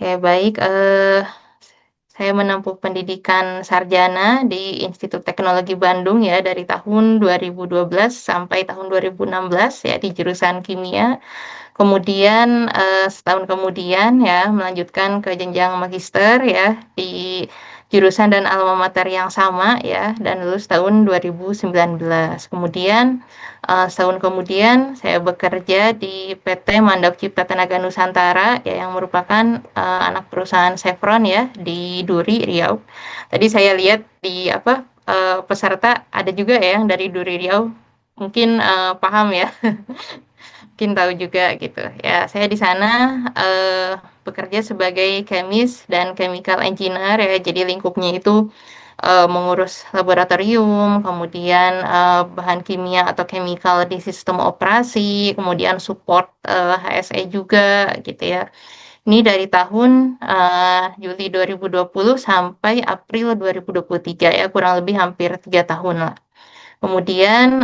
Oke, baik. Saya menempuh pendidikan sarjana di Institut Teknologi Bandung ya dari tahun 2012 sampai tahun 2016 ya di jurusan kimia. Kemudian setahun kemudian ya melanjutkan ke jenjang magister ya di jurusan dan alma mater yang sama ya dan lulus tahun 2019. Kemudian setahun kemudian saya bekerja di PT Mandap Cipta Tenaga Nusantara ya yang merupakan anak perusahaan Chevron ya di Duri Riau. Tadi saya lihat di peserta ada juga ya yang dari Duri Riau. Mungkin paham ya. Mungkin tahu juga gitu. Ya, saya di sana bekerja sebagai chemist dan chemical engineer ya. Jadi lingkupnya itu mengurus laboratorium, kemudian bahan kimia atau chemical di sistem operasi, kemudian support HSE juga gitu ya. Ini dari tahun Juli 2020 sampai April 2023 ya, kurang lebih hampir 3 tahun lah. Kemudian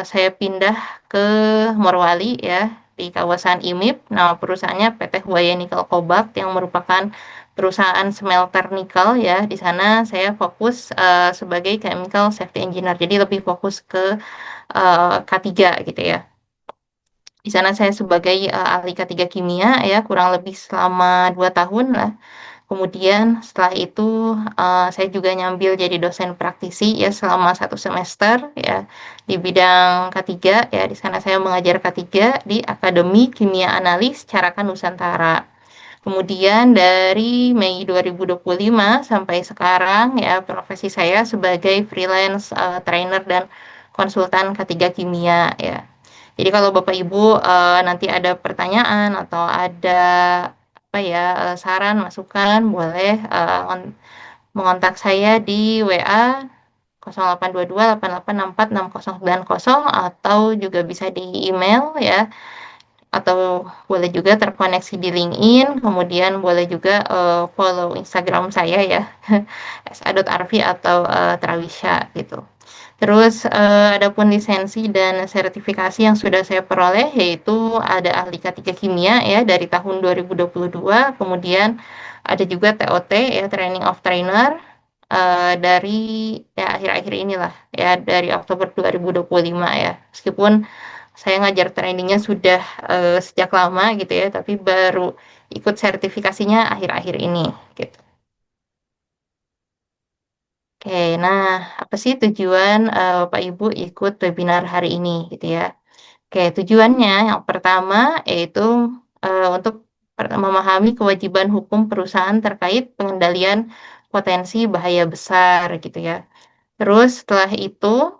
saya pindah ke Morowali ya di kawasan IMIP. Nama perusahaannya PT Huaya Nikel Cobalt yang merupakan perusahaan smelter nikel ya. Di sana saya fokus sebagai chemical safety engineer. Jadi lebih fokus ke K3 gitu ya. Di sana saya sebagai ahli K3 kimia ya kurang lebih selama 2 tahun lah. Kemudian setelah itu saya juga nyambil jadi dosen praktisi ya selama 1 semester ya di bidang K3 ya di sana saya mengajar K3 di Akademi Kimia Analis Carakan Nusantara. Kemudian dari Mei 2025 sampai sekarang ya profesi saya sebagai freelance trainer dan konsultan K3 kimia ya. Jadi kalau Bapak Ibu nanti ada pertanyaan atau ada saran, masukan, boleh mengontak saya di WA 082288646090 atau juga bisa di email ya atau boleh juga terkoneksi di LinkedIn, kemudian boleh juga follow Instagram saya ya, sa.arfi atau Trawisya gitu. Terus adapun lisensi dan sertifikasi yang sudah saya peroleh yaitu ada ahli K3 kimia ya dari tahun 2022, kemudian ada juga TOT ya Training of Trainer dari ya akhir-akhir inilah ya dari Oktober 2025 ya. Meskipun saya ngajar trainingnya sudah sejak lama gitu ya, tapi baru ikut sertifikasinya akhir-akhir ini gitu. Oke, nah apa sih tujuan Bapak Ibu ikut webinar hari ini gitu ya? Oke, tujuannya yang pertama yaitu untuk memahami kewajiban hukum perusahaan terkait pengendalian potensi bahaya besar gitu ya. Terus setelah itu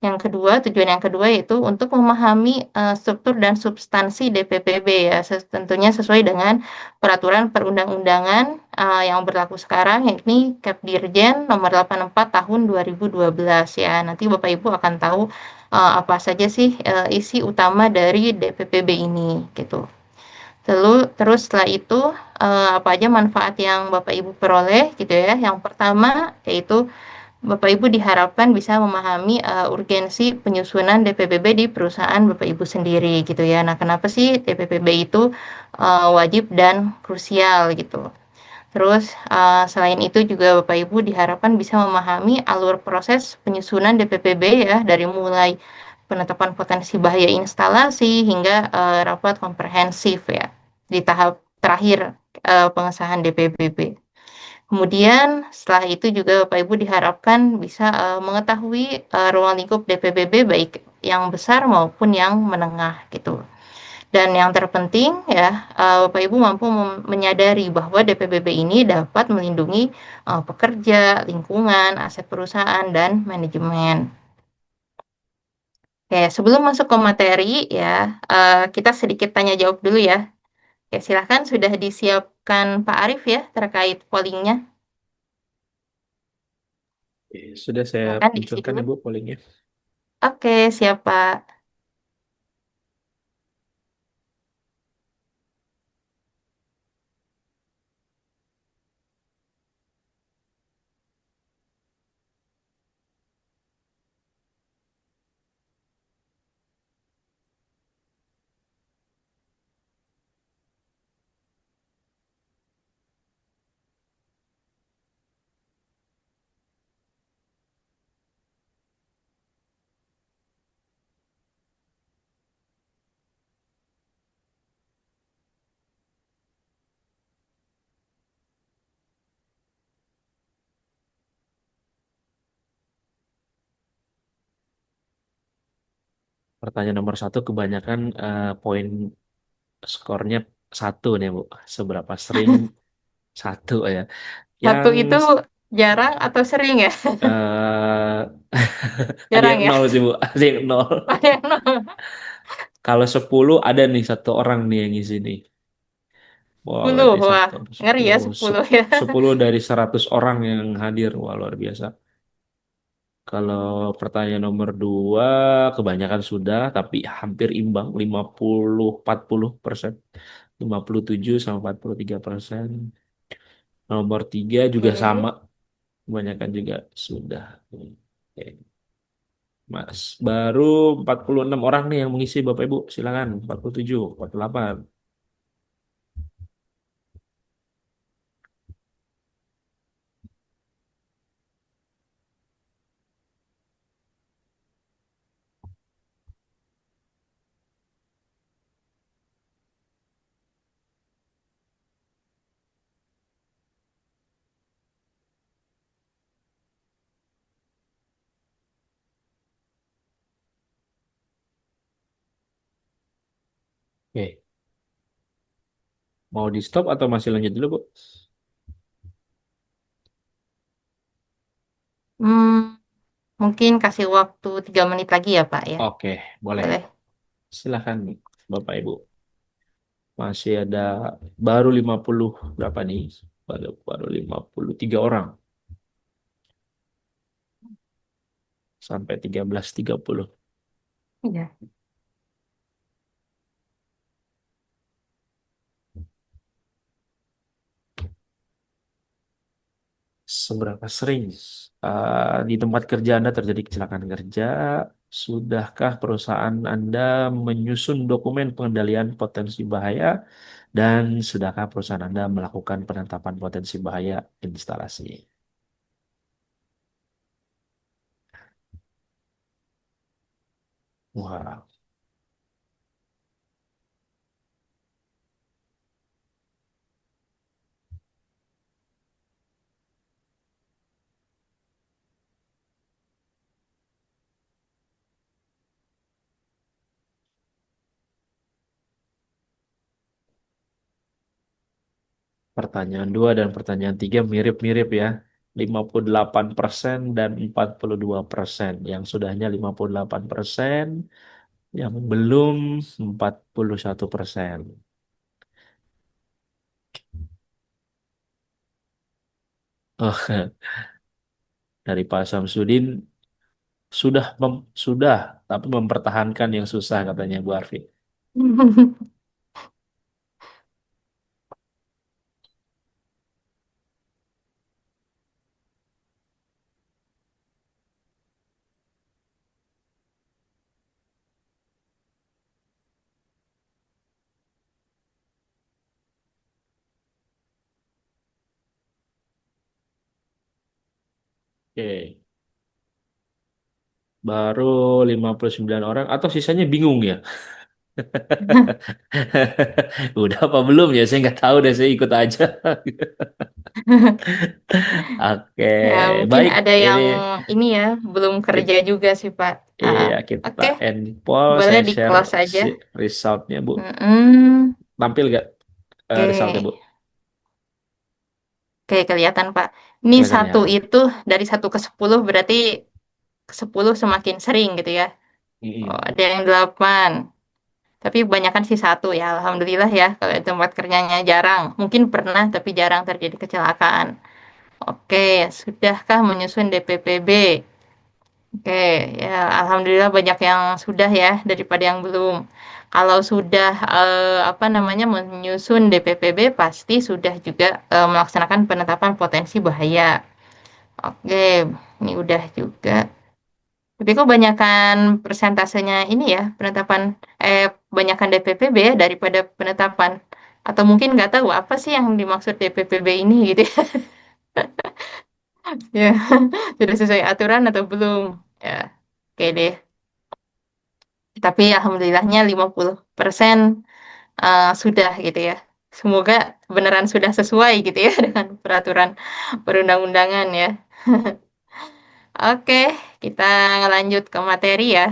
yang kedua, tujuan yang kedua yaitu untuk memahami struktur dan substansi DPPB ya, tentunya sesuai dengan peraturan perundang-undangan yang berlaku sekarang, yakni Kepdirjen nomor 84 tahun 2012 ya. Nanti Bapak Ibu akan tahu apa saja sih isi utama dari DPPB ini gitu. Terus setelah itu apa aja manfaat yang Bapak Ibu peroleh gitu ya. Yang pertama yaitu Bapak Ibu diharapkan bisa memahami urgensi penyusunan DPPB di perusahaan Bapak Ibu sendiri gitu ya. Nah, kenapa sih DPPB itu wajib dan krusial gitu. Terus selain itu juga Bapak Ibu diharapkan bisa memahami alur proses penyusunan DPPB ya dari mulai penetapan potensi bahaya instalasi hingga rapat komprehensif ya di tahap terakhir pengesahan DPPB. Kemudian setelah itu juga Bapak Ibu diharapkan bisa mengetahui ruang lingkup DPPB baik yang besar maupun yang menengah gitu. Dan yang terpenting ya Bapak Ibu mampu menyadari bahwa DPPB ini dapat melindungi pekerja, lingkungan, aset perusahaan dan manajemen. Oke, sebelum masuk ke materi ya, kita sedikit tanya jawab dulu ya. Oke, silakan sudah disiapkan Pak Arief ya terkait pollingnya. Oke, sudah saya Silakan diisi munculkan dulu. ya Bu pollingnya. Oke, siap Pak. pertanyaan nomor satu kebanyakan poin skornya satu nih Bu. Seberapa sering satu ya? Satu Yang itu jarang atau sering ya? eh ada yang Jarang ya? nol sih Bu, ada yang nol. Ada yang nol. Kalau 10 ada nih satu orang nih yang ngisi nih. Wah, 10. berarti Wah, satu ngeri ya 10 10 ya. 10 dari 100 orang yang hadir. Wah, luar biasa. Kalau pertanyaan nomor dua, kebanyakan sudah, tapi hampir imbang, 50-40%. 57 sama 43%. Nomor tiga juga Oke. sama, kebanyakan juga sudah. Oke. Mas, baru 46 orang nih yang mengisi Bapak Ibu. Silakan, 47, 48. Oke, mau di stop atau masih lanjut dulu, Bu? Hmm, mungkin kasih waktu 3 menit lagi ya, Pak ya. Oke, boleh. Boleh. Silakan, Bapak Ibu. Masih ada baru 50 berapa nih? Baru 53 orang sampai 13.30. Iya. Seberapa sering di tempat kerja Anda terjadi kecelakaan kerja? Sudahkah perusahaan Anda menyusun dokumen pengendalian potensi bahaya? Dan sudahkah perusahaan Anda melakukan penetapan potensi bahaya instalasi? Wah, pertanyaan 2 dan pertanyaan 3 mirip-mirip ya. 58% dan 42%. Yang sudahnya 58%, yang belum 41%. Oh, dari Pak Samsudin sudah tapi mempertahankan yang susah katanya Bu Arfi. Oke, baru 59 orang atau sisanya bingung ya? Udah apa belum ya? Saya nggak tahu deh, saya ikut aja. Oke, Ya, mungkin baik. ada Ini yang ini ya, belum kerja kita, juga sih, Pak. Ah, iya, kita oke, end poll. boleh Saya di share close aja. resultnya, Bu. Mm-mm. Tampil nggak resultnya, Oke, Bu? oke kelihatan, Pak. Ini Kelihatan satu ya. itu dari 1 ke 10 berarti 10 semakin sering gitu ya. Oh, Mm-mm. ada yang 8. Tapi kebanyakan sih satu ya, alhamdulillah ya. Kalau di tempat kerjanya jarang, mungkin pernah tapi jarang terjadi kecelakaan. Oke, sudahkah menyusun DPPB? Oke, ya alhamdulillah banyak yang sudah ya daripada yang belum. Kalau sudah apa namanya menyusun DPPB pasti sudah juga melaksanakan penetapan potensi bahaya. Oke, ini udah juga. Tapi kok banyakan persentasenya ini ya penetapan banyakan DPPB ya daripada penetapan. Atau mungkin nggak tahu apa sih yang dimaksud DPPB ini gitu ya. Ya, sudah sesuai aturan atau belum? Ya, oke deh. Tapi alhamdulillahnya 50% sudah gitu ya. Semoga beneran sudah sesuai gitu ya dengan peraturan perundang-undangan ya. Oke, kita lanjut ke materi ya.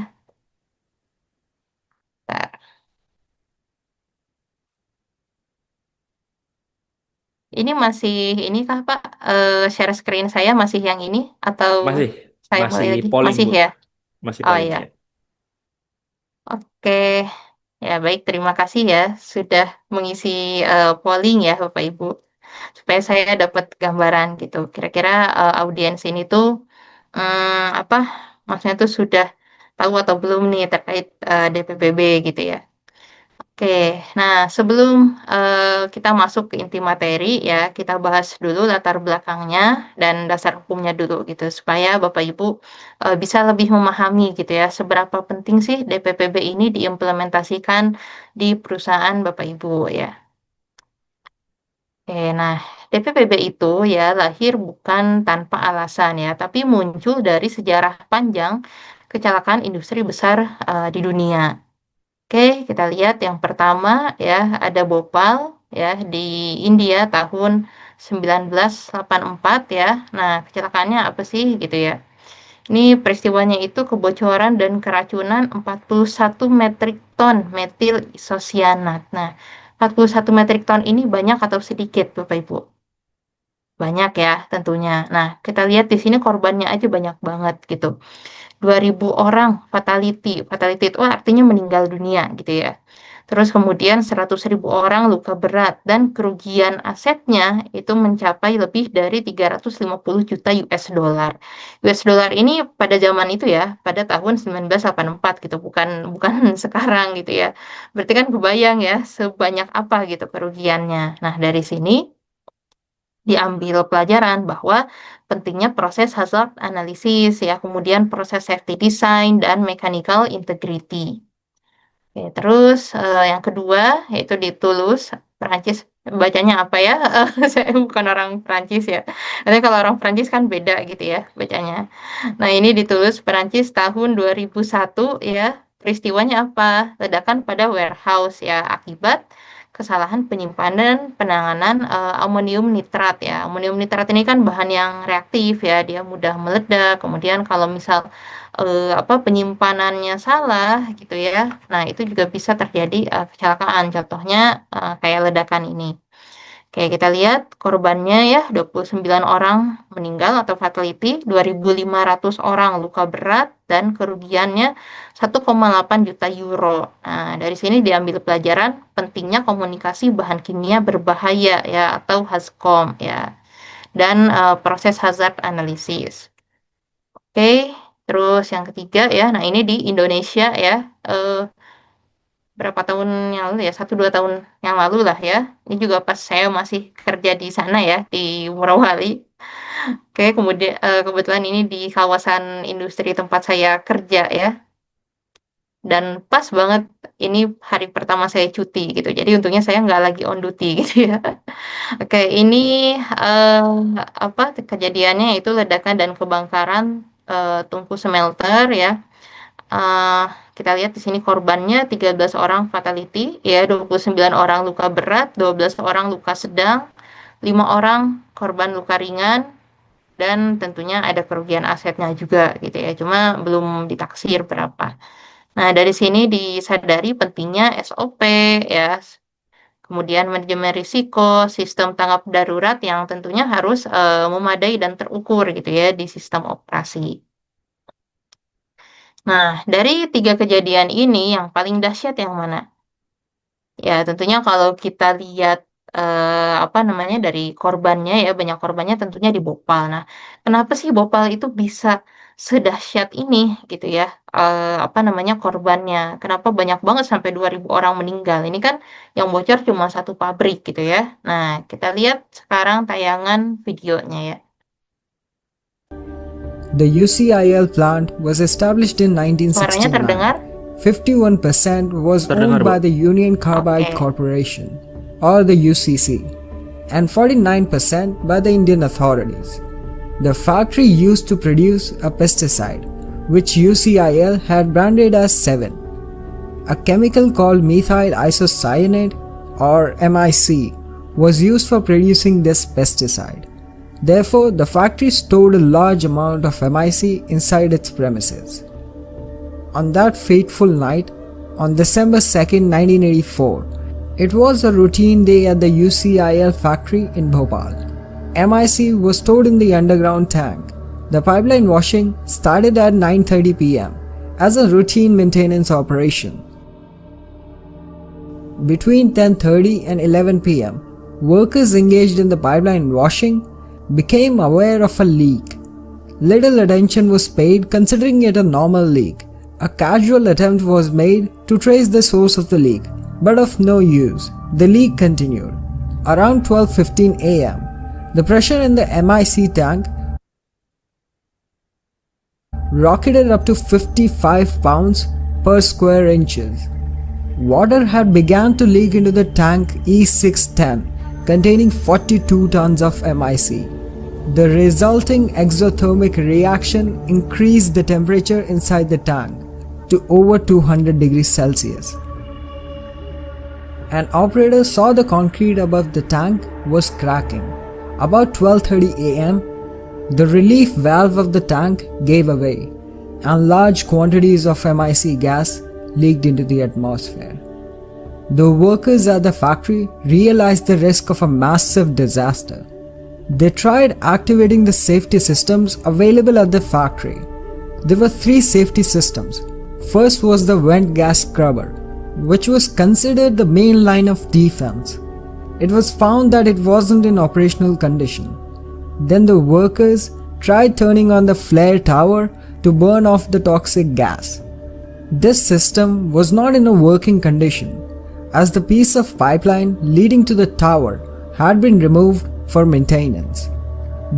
Ini masih ini kah Pak? Share screen saya masih yang ini atau Masih, saya mulai masih lagi? polling Masih Bu, ya? masih Oh polling ya. ya. Oke. Ya baik, terima kasih ya sudah mengisi polling ya Bapak Ibu. Supaya saya dapat gambaran gitu. Kira-kira audiens ini tuh apa maksudnya tuh sudah tahu atau belum nih terkait DPPB gitu ya. Oke, nah sebelum kita masuk ke inti materi ya, kita bahas dulu latar belakangnya dan dasar hukumnya dulu gitu, supaya Bapak Ibu bisa lebih memahami gitu ya, seberapa penting sih DPPB ini diimplementasikan di perusahaan Bapak Ibu ya. Oke, nah DPPB itu ya lahir bukan tanpa alasan ya, tapi muncul dari sejarah panjang kecelakaan industri besar di dunia. Oke, kita lihat yang pertama ya ada Bhopal ya di India tahun 1984 ya. Nah, kecelakaannya apa sih gitu ya? Ini peristiwanya itu kebocoran dan keracunan 41 metrik ton metil isosianat. Nah, 41 metrik ton ini banyak atau sedikit Bapak Ibu? Banyak ya tentunya. Nah, kita lihat di sini korbannya aja banyak banget gitu. 2.000 orang fatality. Fatality itu artinya meninggal dunia gitu ya. Terus kemudian 100.000 orang luka berat dan kerugian asetnya itu mencapai lebih dari 350 juta US dollar. US dollar ini pada zaman itu ya, pada tahun 1984 gitu, bukan bukan sekarang gitu ya. Berarti kan kebayang ya sebanyak apa gitu kerugiannya. Nah, dari sini diambil pelajaran bahwa pentingnya proses hazard analysis ya, kemudian proses safety design dan mechanical integrity. Oke, terus yang kedua yaitu di Toulouse, Perancis. Bacanya apa ya? Saya bukan orang Perancis ya. Nanti kalau orang Perancis kan beda gitu ya bacanya. Nah, ini di Toulouse, Perancis tahun 2001 ya. Peristiwanya apa? Ledakan pada warehouse ya akibat kesalahan penyimpanan penanganan amonium nitrat ya. Amonium nitrat ini kan bahan yang reaktif ya, dia mudah meledak. Kemudian kalau misal apa penyimpanannya salah gitu ya. Nah, itu juga bisa terjadi kecelakaan. Contohnya kayak ledakan ini. Oke, kita lihat korbannya ya 29 orang meninggal atau fatality, 2.500 orang luka berat dan kerugiannya 1,8 juta euro. Nah, dari sini diambil pelajaran pentingnya komunikasi bahan kimia berbahaya ya atau HAZCOM ya dan proses hazard analysis. Oke, terus yang ketiga ya, nah ini di Indonesia ya, eh, berapa tahun yang lalu ya, 1-2 tahun yang lalu lah ya. Ini juga pas saya masih kerja di sana ya, di Morowali. Oke, kemudian kebetulan ini di kawasan industri tempat saya kerja ya. Dan pas banget ini hari pertama saya cuti gitu. Jadi untungnya saya nggak lagi on duty gitu ya. Oke, ini eh, apa kejadiannya itu ledakan dan kebakaran tungku smelter ya. Eh, kita lihat di sini korbannya 13 orang fatality, ya 29 orang luka berat, 12 orang luka sedang, 5 orang korban luka ringan, dan tentunya ada kerugian asetnya juga gitu ya. Cuma belum ditaksir berapa. Nah, dari sini disadari pentingnya SOP ya, kemudian manajemen risiko, sistem tanggap darurat yang tentunya harus memadai dan terukur gitu ya di sistem operasi. Nah, dari tiga kejadian ini yang paling dahsyat yang mana? Ya, tentunya kalau kita lihat apa namanya dari korbannya ya banyak korbannya tentunya di Bhopal. Nah, kenapa sih Bhopal itu bisa sedahsyat ini gitu ya? Apa namanya korbannya? Kenapa banyak banget sampai 2.000 orang meninggal? Ini kan yang bocor cuma satu pabrik gitu ya. Nah, kita lihat sekarang tayangan videonya ya. The UCIL plant was established in Suaranya 1969. terdengar? 51% was Terdengar owned Bu. by the Union Carbide Oke. Corporation, or the UCC, and 49% by the Indian authorities. The factory used to produce a pesticide, which UCIL had branded as 7. A chemical called methyl isocyanate, or MIC, was used for producing this pesticide. Therefore, the factory stored a large amount of MIC inside its premises. On that fateful night, on December 2, 1984, It was a routine day at the UCIL factory in Bhopal. MIC was stored in the underground tank. The pipeline washing started at 9:30 pm as a routine maintenance operation. Between 10:30 and 11 pm, workers engaged in the pipeline washing became aware of a leak. Little attention was paid considering it a normal leak. A casual attempt was made to trace the source of the leak, but of no use. The leak continued. Around 12:15 am, the pressure in the MIC tank rocketed up to 55 pounds per square inches. Water had begun to leak into the tank E610 containing 42 tons of MIC. The resulting exothermic reaction increased the temperature inside the tank to over 200 degrees Celsius. An operator saw the concrete above the tank was cracking. About 12:30 am, the relief valve of the tank gave away and large quantities of MIC gas leaked into the atmosphere. The workers at the factory realized the risk of a massive disaster. They tried activating the safety systems available at the factory. There were 3 safety systems. First was the vent gas scrubber, which was considered the main line of defense. It was found that it wasn't in operational condition. Then the workers tried turning on the flare tower to burn off the toxic gas. This system was not in a working condition, as the piece of pipeline leading to the tower had been removed for maintenance.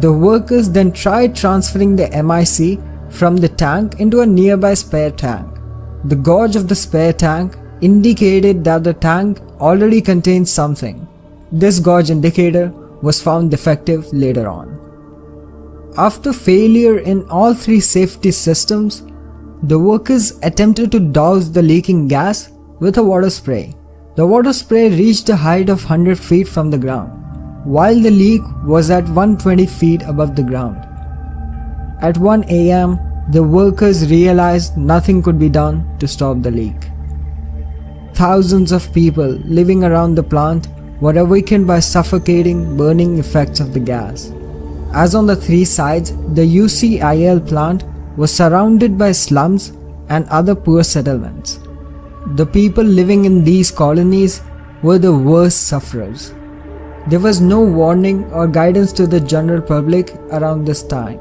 The workers then tried transferring the MIC from the tank into a nearby spare tank. The gauge of the spare tank indicated that the tank already contained something. This gauge indicator was found defective later on. After failure in all 3 safety systems, the workers attempted to douse the leaking gas with a water spray. The water spray reached a height of 100 feet from the ground, while the leak was at 120 feet above the ground. At 1 am, the workers realized nothing could be done to stop the leak. Thousands of people living around the plant were awakened by suffocating, burning effects of the gas. As on the 3 sides, the UCIL plant was surrounded by slums and other poor settlements. The people living in these colonies were the worst sufferers. There was no warning or guidance to the general public around this time.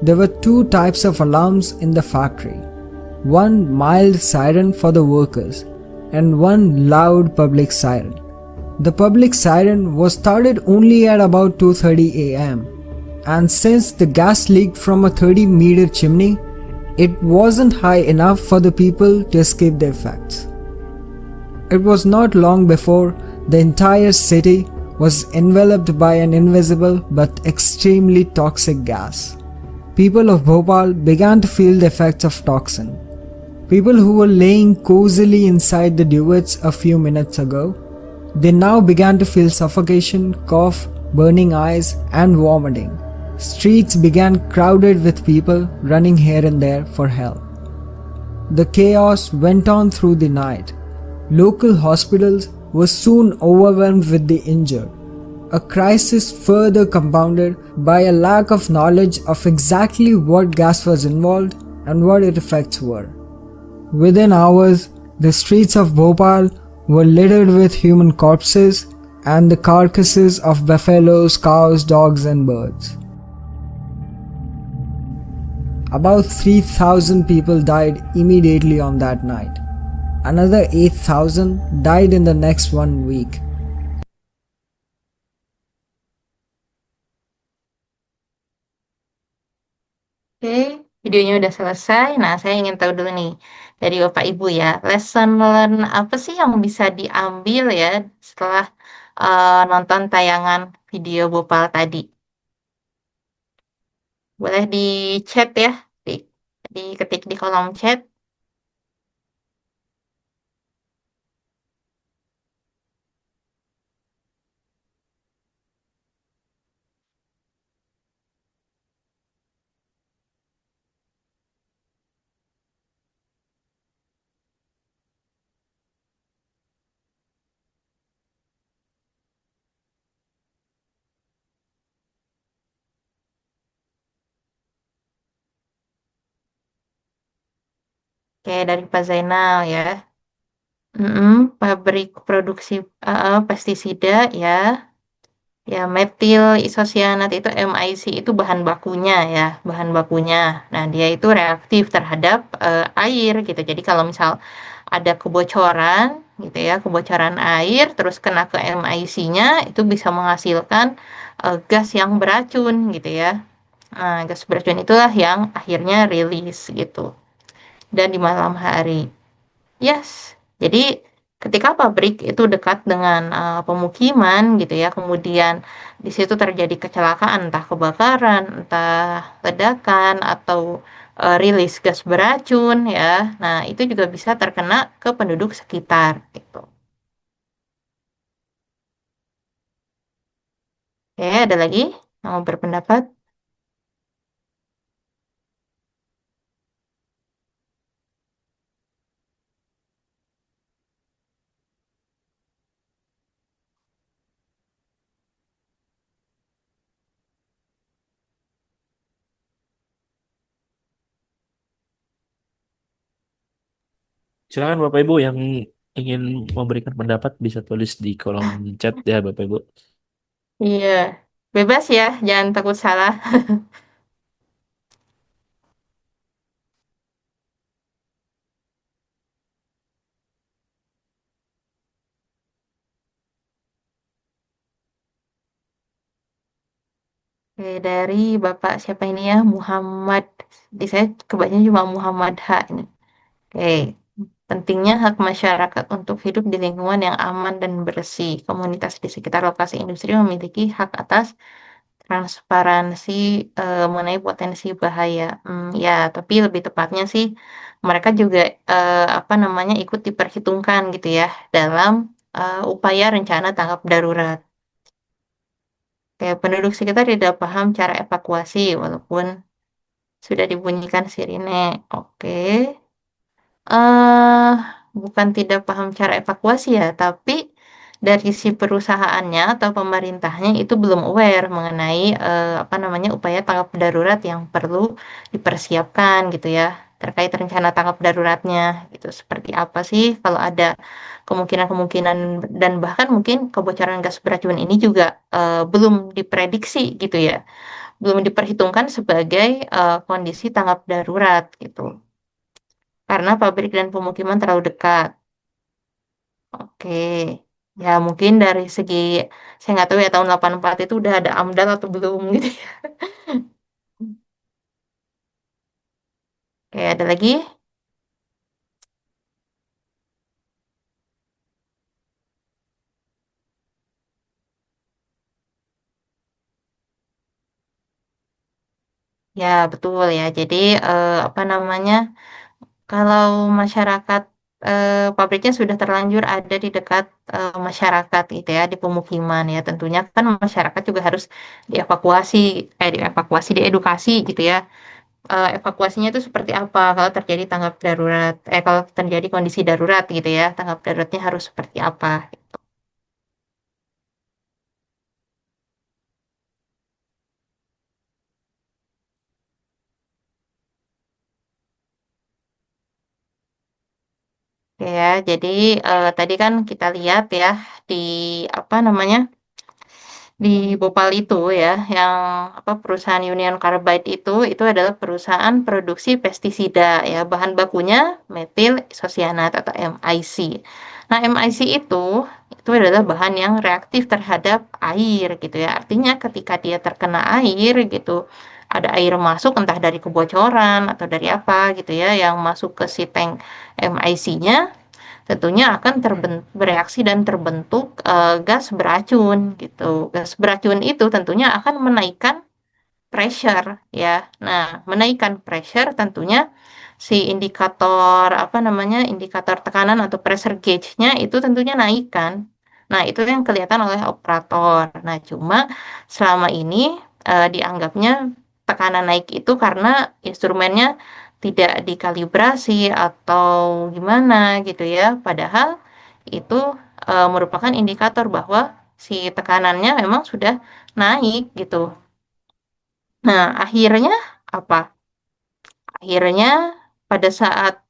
There were 2 types of alarms in the factory. One mild siren for the workers and one loud public siren. The public siren was started only at about 2:30 am, and since the gas leaked from a 30-meter chimney, it wasn't high enough for the people to escape the effects. It was not long before the entire city was enveloped by an invisible but extremely toxic gas. People of Bhopal began to feel the effects of toxin. People who were laying cozily inside the duvets a few minutes ago, they now began to feel suffocation, cough, burning eyes, and vomiting. Streets began crowded with people running here and there for help. The chaos went on through the night. Local hospitals were soon overwhelmed with the injured. A crisis further compounded by a lack of knowledge of exactly what gas was involved and what its effects were. Within hours, the streets of Bhopal were littered with human corpses and the carcasses of buffaloes, cows, dogs, and birds. About 3,000 people died immediately on that night. Another 8,000 died in the next 1 week. Oke, videonya udah selesai. Nah, saya ingin tahu dulu nih dari Bapak Ibu ya, lesson learn apa sih yang bisa diambil ya setelah nonton tayangan video Bopal tadi? Boleh di chat ya, di, diketik di kolom chat. kayak dari Pak Zainal ya. Pabrik produksi pestisida ya. Ya, metil isosianat itu MIC itu bahan bakunya ya, bahan bakunya. Nah, dia itu reaktif terhadap air gitu. Jadi kalau misal ada kebocoran gitu ya, kebocoran air terus kena ke MIC-nya itu bisa menghasilkan gas yang beracun gitu ya. Nah, gas beracun itulah yang akhirnya rilis gitu. Dan di malam hari. Yes. Jadi ketika pabrik itu dekat dengan pemukiman gitu ya, kemudian di situ terjadi kecelakaan, entah kebakaran, entah ledakan atau rilis gas beracun ya. Nah, itu juga bisa terkena ke penduduk sekitar gitu. Oke, ada lagi yang mau berpendapat? Silakan Bapak Ibu yang ingin memberikan pendapat bisa tulis di kolom chat ya Bapak Ibu. Iya, bebas ya, jangan takut salah. Oke, dari Bapak siapa ini ya? Muhammad. Di saya kebacanya cuma Muhammad H ini. Oke, pentingnya hak masyarakat untuk hidup di lingkungan yang aman dan bersih. Komunitas di sekitar lokasi industri memiliki hak atas transparansi mengenai potensi bahaya. Ya, tapi lebih tepatnya sih mereka juga apa namanya ikut diperhitungkan gitu ya dalam upaya rencana tanggap darurat. Kayak penduduk sekitar tidak paham cara evakuasi walaupun sudah dibunyikan sirine. Oke. eh Bukan tidak paham cara evakuasi ya, tapi dari si perusahaannya atau pemerintahnya itu belum aware mengenai apa namanya upaya tanggap darurat yang perlu dipersiapkan gitu ya, terkait rencana tanggap daruratnya gitu. Seperti apa sih kalau ada kemungkinan-kemungkinan dan bahkan mungkin kebocoran gas beracun ini juga belum diprediksi gitu ya, belum diperhitungkan sebagai kondisi tanggap darurat gitu. Karena pabrik dan pemukiman terlalu dekat. Oke, ya mungkin dari segi saya nggak tahu ya tahun 84 itu udah ada AMDAL atau belum gitu ya. Oke, ada lagi? Ya betul ya. Jadi apa namanya? Kalau masyarakat pabriknya sudah terlanjur ada di dekat masyarakat gitu ya di pemukiman ya, tentunya kan masyarakat juga harus dievakuasi, dievakuasi, diedukasi gitu ya. Evakuasinya itu seperti apa kalau terjadi tanggap darurat, kalau terjadi kondisi darurat gitu ya, tanggap daruratnya harus seperti apa. Oke ya, jadi tadi kan kita lihat ya di apa namanya di Bhopal itu ya, yang apa perusahaan Union Carbide itu adalah perusahaan produksi pestisida ya, bahan bakunya metil isosianat atau MIC. Nah, MIC itu adalah bahan yang reaktif terhadap air gitu ya. Artinya ketika dia terkena air gitu, ada air masuk entah dari kebocoran atau dari apa gitu ya yang masuk ke si tank MIC-nya tentunya akan bereaksi dan terbentuk gas beracun gitu. Gas beracun itu tentunya akan menaikkan pressure ya. Nah, menaikkan pressure tentunya si indikator apa namanya indikator tekanan atau pressure gauge-nya itu tentunya naik kan. Nah, itu yang kelihatan oleh operator. Nah, cuma selama ini dianggapnya tekanan naik itu karena instrumennya tidak dikalibrasi atau gimana gitu ya. Padahal itu merupakan indikator bahwa si tekanannya memang sudah naik gitu. Nah, akhirnya apa? Akhirnya pada saat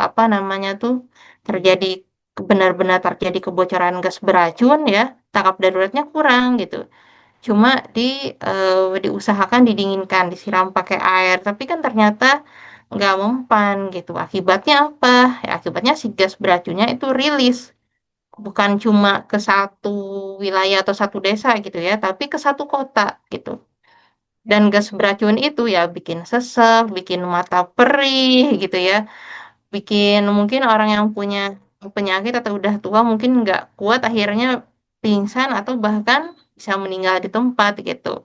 apa namanya tuh terjadi benar-benar terjadi kebocoran gas beracun ya, tangkap daruratnya kurang gitu. Cuma diusahakan didinginkan, disiram pakai air, tapi kan ternyata nggak mempan gitu. Akibatnya apa? Ya, akibatnya si gas beracunnya itu rilis, bukan cuma ke satu wilayah atau satu desa gitu ya, tapi ke satu kota gitu. Dan gas beracun itu ya bikin sesek, bikin mata perih gitu ya, bikin mungkin orang yang punya penyakit atau udah tua mungkin nggak kuat akhirnya pingsan atau bahkan bisa meninggal di tempat gitu.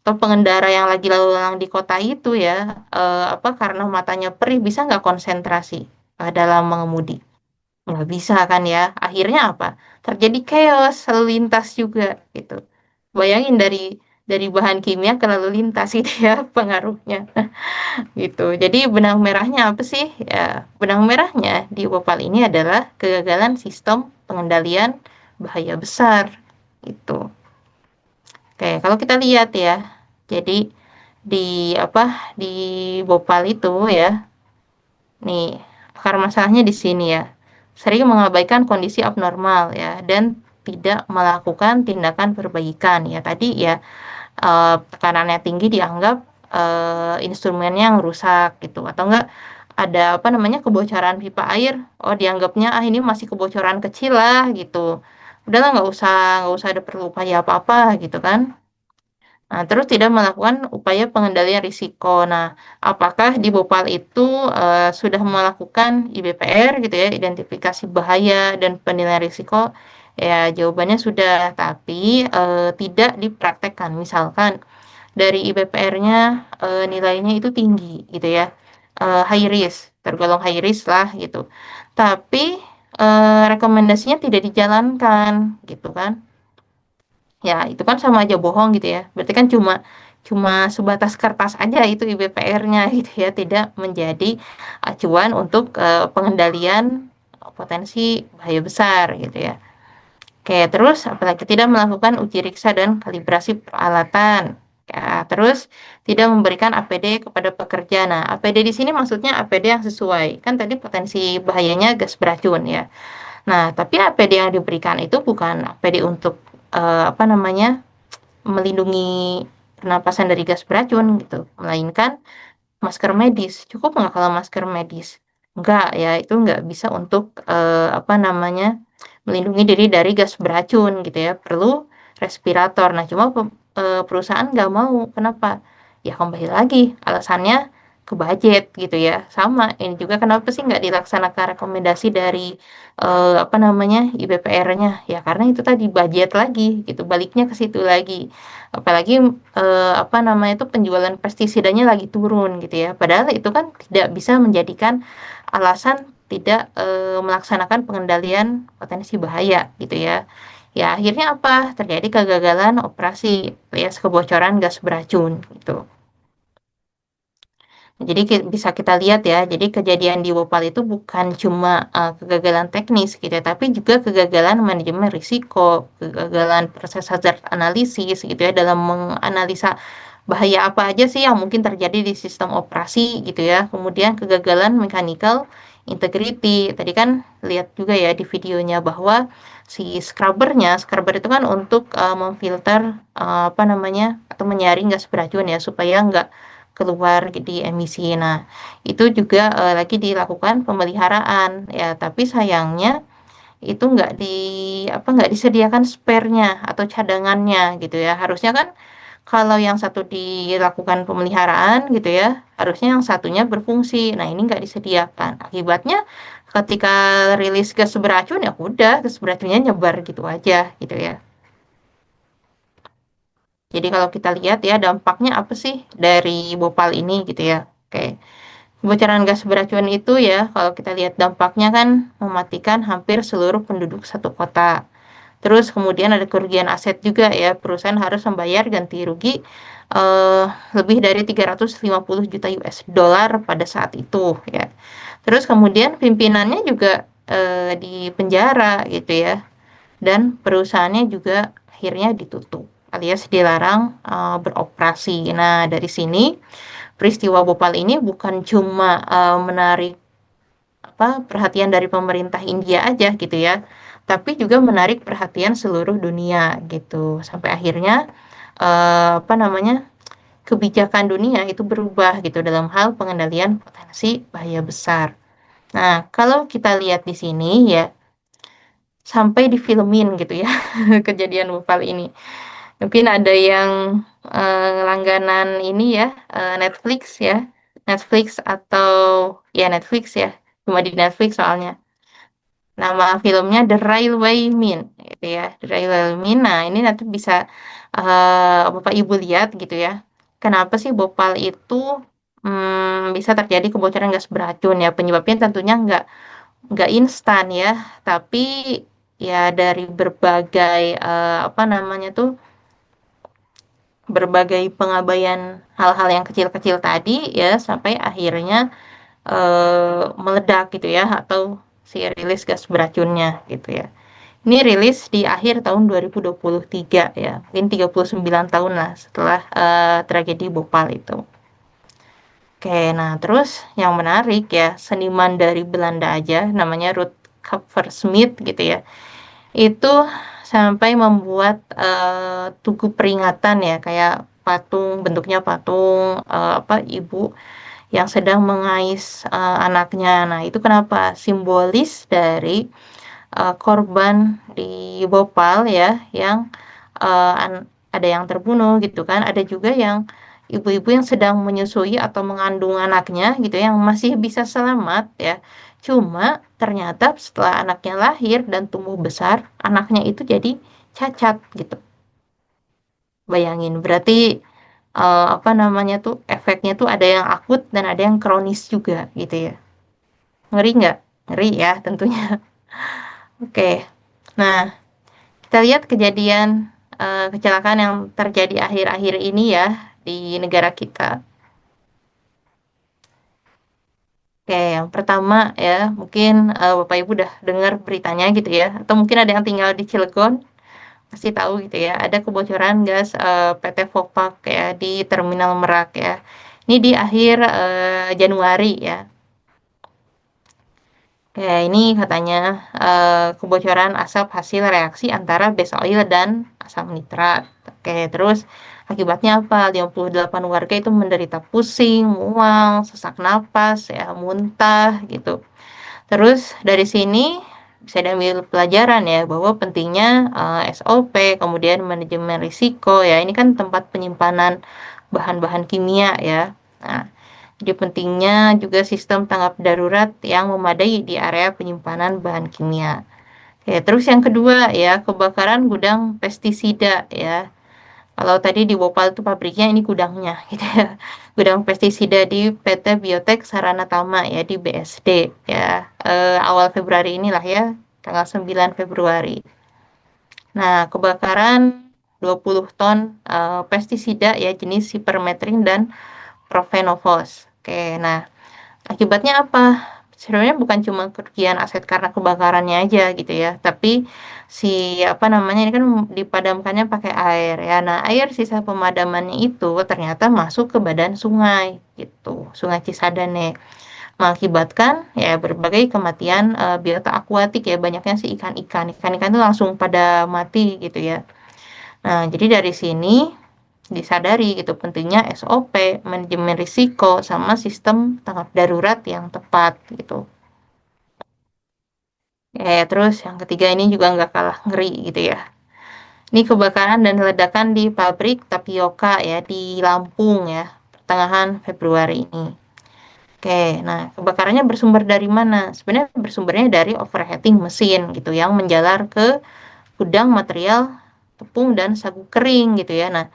Atau pengendara yang lagi lalu lalang di kota itu ya, apa karena matanya perih bisa nggak konsentrasi dalam mengemudi? Nggak bisa kan ya. Akhirnya apa? Terjadi chaos lalu lintas juga gitu. Bayangin dari bahan kimia ke lalu lintas itu ya pengaruhnya gitu. Jadi benang merahnya apa sih? Ya, benang merahnya di Bhopal ini adalah kegagalan sistem pengendalian bahaya besar gitu. Oke, kalau kita lihat ya, jadi di apa di Bhopal itu ya, nih akar masalahnya di sini ya, sering mengabaikan kondisi abnormal ya dan tidak melakukan tindakan perbaikan ya. Tadi ya tekanannya tinggi dianggap instrumennya yang rusak gitu atau enggak ada apa namanya kebocoran pipa air, oh dianggapnya ah ini masih kebocoran kecil lah gitu, udahlah nggak usah ada perlu upaya apa-apa gitu kan. Nah, terus tidak melakukan upaya pengendalian risiko. Nah, apakah di Bhopal itu sudah melakukan IBPR gitu ya, identifikasi bahaya dan penilaian risiko? Ya, jawabannya sudah, tapi tidak dipraktekkan. Misalkan dari IBPR-nya nilainya itu tinggi gitu ya, high risk, tergolong high risk lah gitu. Tapi rekomendasinya tidak dijalankan gitu kan. Ya, itu kan sama aja bohong gitu ya. Berarti kan cuma cuma sebatas kertas aja itu IBPR-nya gitu ya, tidak menjadi acuan untuk pengendalian potensi bahaya besar gitu ya. Oke, terus apalagi tidak melakukan uji riksa dan kalibrasi peralatan. Ya, terus tidak memberikan APD kepada pekerja. Nah, APD di sini maksudnya APD yang sesuai. Kan tadi potensi bahayanya gas beracun ya. Nah, tapi APD yang diberikan itu bukan APD untuk apa namanya melindungi pernapasan dari gas beracun gitu, melainkan masker medis. Cukup nggak kalau masker medis? Enggak ya, itu nggak bisa untuk apa namanya melindungi diri dari gas beracun gitu ya. Perlu respirator. Nah, cuma perusahaan nggak mau. Kenapa? Ya kembali lagi alasannya ke budget gitu ya. Sama. Ini juga kenapa sih nggak dilaksanakan rekomendasi dari apa namanya IBPR-nya? Ya karena itu tadi budget lagi gitu. Baliknya ke situ lagi. Apalagi apa namanya itu penjualan pestisidanya lagi turun gitu ya. Padahal itu kan tidak bisa menjadikan alasan tidak melaksanakan pengendalian potensi bahaya gitu ya. Ya akhirnya apa? Terjadi kegagalan operasi alias kebocoran gas beracun gitu. Jadi bisa kita lihat ya, jadi kejadian di Bhopal itu bukan cuma kegagalan teknis gitu ya, tapi juga kegagalan manajemen risiko, kegagalan proses hazard analisis gitu ya dalam menganalisa bahaya apa aja sih yang mungkin terjadi di sistem operasi gitu ya. Kemudian kegagalan mechanical integrity. Tadi kan lihat juga ya di videonya bahwa si scrubber itu kan untuk memfilter apa namanya atau menyaring gas beracun ya supaya nggak keluar di emisi. Nah, itu juga lagi dilakukan pemeliharaan ya, tapi sayangnya itu nggak disediakan spare-nya atau cadangannya gitu ya. Harusnya kan kalau yang satu dilakukan pemeliharaan gitu ya, harusnya yang satunya berfungsi. Nah, ini nggak disediakan. Akibatnya ketika rilis gas beracun ya udah gas beracunnya nyebar gitu aja gitu ya. Jadi kalau kita lihat ya dampaknya apa sih dari Bhopal ini gitu ya. Oke. Kebocoran gas beracun itu ya, kalau kita lihat dampaknya kan mematikan hampir seluruh penduduk satu kota. Terus kemudian ada kerugian aset juga ya, perusahaan harus membayar ganti rugi eh, lebih dari 350 juta US dollar pada saat itu ya. Terus kemudian pimpinannya juga di penjara gitu ya, dan perusahaannya juga akhirnya ditutup alias dilarang beroperasi. Nah, dari sini peristiwa Bhopal ini bukan cuma menarik perhatian dari pemerintah India aja gitu ya, tapi juga menarik perhatian seluruh dunia gitu. Sampai akhirnya apa namanya kebijakan dunia itu berubah gitu dalam hal pengendalian potensi bahaya besar. Nah, kalau kita lihat di sini ya, sampai difilmin gitu ya kejadian Bhopal ini. Mungkin ada yang langganan ini ya, Netflix ya, Netflix atau ya Netflix ya, cuma di Netflix soalnya. Nama filmnya The Railwayman gitu ya, The Railwayman. Nah, ini nanti bisa Bapak Ibu lihat gitu ya. Kenapa sih Bhopal itu bisa terjadi kebocoran gas beracun ya? Penyebabnya tentunya nggak instan ya, tapi ya dari berbagai apa namanya tuh berbagai pengabaian hal-hal yang kecil-kecil tadi ya sampai akhirnya meledak gitu ya atau si rilis gas beracunnya gitu ya. Ini rilis di akhir tahun 2023 ya, mungkin 39 tahun lah setelah tragedi Bhopal itu. Oke, nah terus yang menarik ya, seniman dari Belanda aja namanya Ruth Kupfersmith gitu ya. Itu sampai membuat tugu peringatan ya, kayak patung, bentuknya patung ibu yang sedang mengais anaknya. Nah, itu kenapa? Simbolis dari korban di Bhopal ya, yang ada yang terbunuh gitu kan, ada juga yang ibu-ibu yang sedang menyusui atau mengandung anaknya gitu yang masih bisa selamat ya. Cuma ternyata setelah anaknya lahir dan tumbuh besar, anaknya itu jadi cacat gitu. Bayangin, berarti apa namanya tuh efeknya tuh ada yang akut dan ada yang kronis juga gitu ya. Ngeri nggak? Ngeri ya tentunya. Oke. Nah, kita lihat kejadian kecelakaan yang terjadi akhir-akhir ini ya di negara kita. Oke, yang pertama ya, mungkin Bapak Ibu udah dengar beritanya gitu ya, atau mungkin ada yang tinggal di Cilegon, pasti tahu gitu ya, ada kebocoran gas PT Vopak ya di Terminal Merak ya. Ini di akhir Januari ya. Ya, ini katanya kebocoran asap hasil reaksi antara base oil dan asam nitrat. Oke, terus akibatnya apa? 58 warga itu menderita pusing, mual, sesak napas, ya, muntah gitu. Terus dari sini bisa diambil pelajaran ya bahwa pentingnya SOP, kemudian manajemen risiko ya. Ini kan tempat penyimpanan bahan-bahan kimia ya. Nah, jadi pentingnya juga sistem tanggap darurat yang memadai di area penyimpanan bahan kimia. Oke, terus yang kedua ya, kebakaran gudang pestisida ya. Kalau tadi di Bhopal itu pabriknya, ini gudangnya gitu ya. Gudang pestisida di PT Biotek Sarana Tama ya di BSD ya. Awal Februari inilah ya, tanggal 9 Februari. Nah, kebakaran 20 ton pestisida ya jenis Cypermethrin dan Profenovos. Oke, nah akibatnya apa? Sebenarnya bukan cuma kerugian aset karena kebakarannya aja gitu ya, tapi si apa namanya ini kan dipadamkannya pakai air ya. Nah, air sisa pemadamannya itu ternyata masuk ke badan sungai gitu, Sungai Cisadane, mengakibatkan ya berbagai kematian biota akuatik ya, banyaknya si ikan-ikan. Ikan-ikan itu langsung pada mati gitu ya. Nah, jadi dari sini disadari gitu pentingnya SOP, manajemen risiko, sama sistem tanggap darurat yang tepat gitu. Terus yang ketiga ini juga nggak kalah ngeri gitu ya. Ini kebakaran dan ledakan di pabrik tapioka ya di Lampung ya, pertengahan Februari ini. Oke, nah kebakarannya bersumber dari mana? Sebenarnya bersumbernya dari overheating mesin gitu yang menjalar ke gudang material tepung dan sagu kering gitu ya. Nah,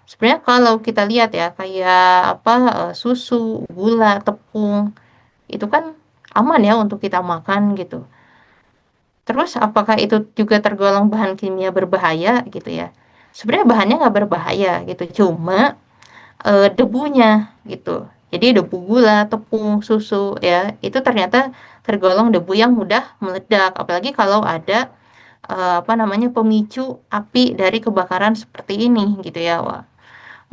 sebenarnya kalau kita lihat ya kayak susu, gula, tepung itu kan aman ya untuk kita makan gitu. Terus apakah itu juga tergolong bahan kimia berbahaya gitu ya? Sebenarnya bahannya nggak berbahaya gitu, cuma debunya gitu. Jadi debu gula, tepung, susu ya itu ternyata tergolong debu yang mudah meledak. Apalagi kalau ada apa namanya, pemicu api dari kebakaran seperti ini gitu ya. Wah,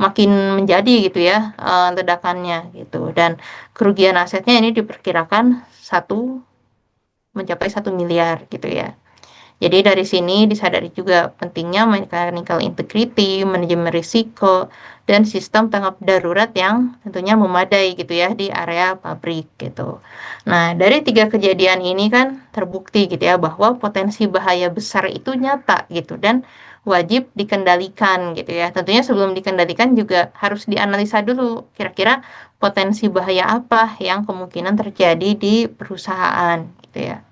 makin menjadi gitu ya ledakannya gitu. Dan kerugian asetnya ini diperkirakan satu mencapai 1 miliar gitu ya. Jadi dari sini disadari juga pentingnya mechanical integrity, manajemen risiko, dan sistem tanggap darurat yang tentunya memadai gitu ya di area pabrik gitu. Nah, dari tiga kejadian ini kan terbukti gitu ya bahwa potensi bahaya besar itu nyata gitu dan wajib dikendalikan gitu ya. Tentunya sebelum dikendalikan juga harus dianalisa dulu kira-kira potensi bahaya apa yang kemungkinan terjadi di perusahaan gitu ya.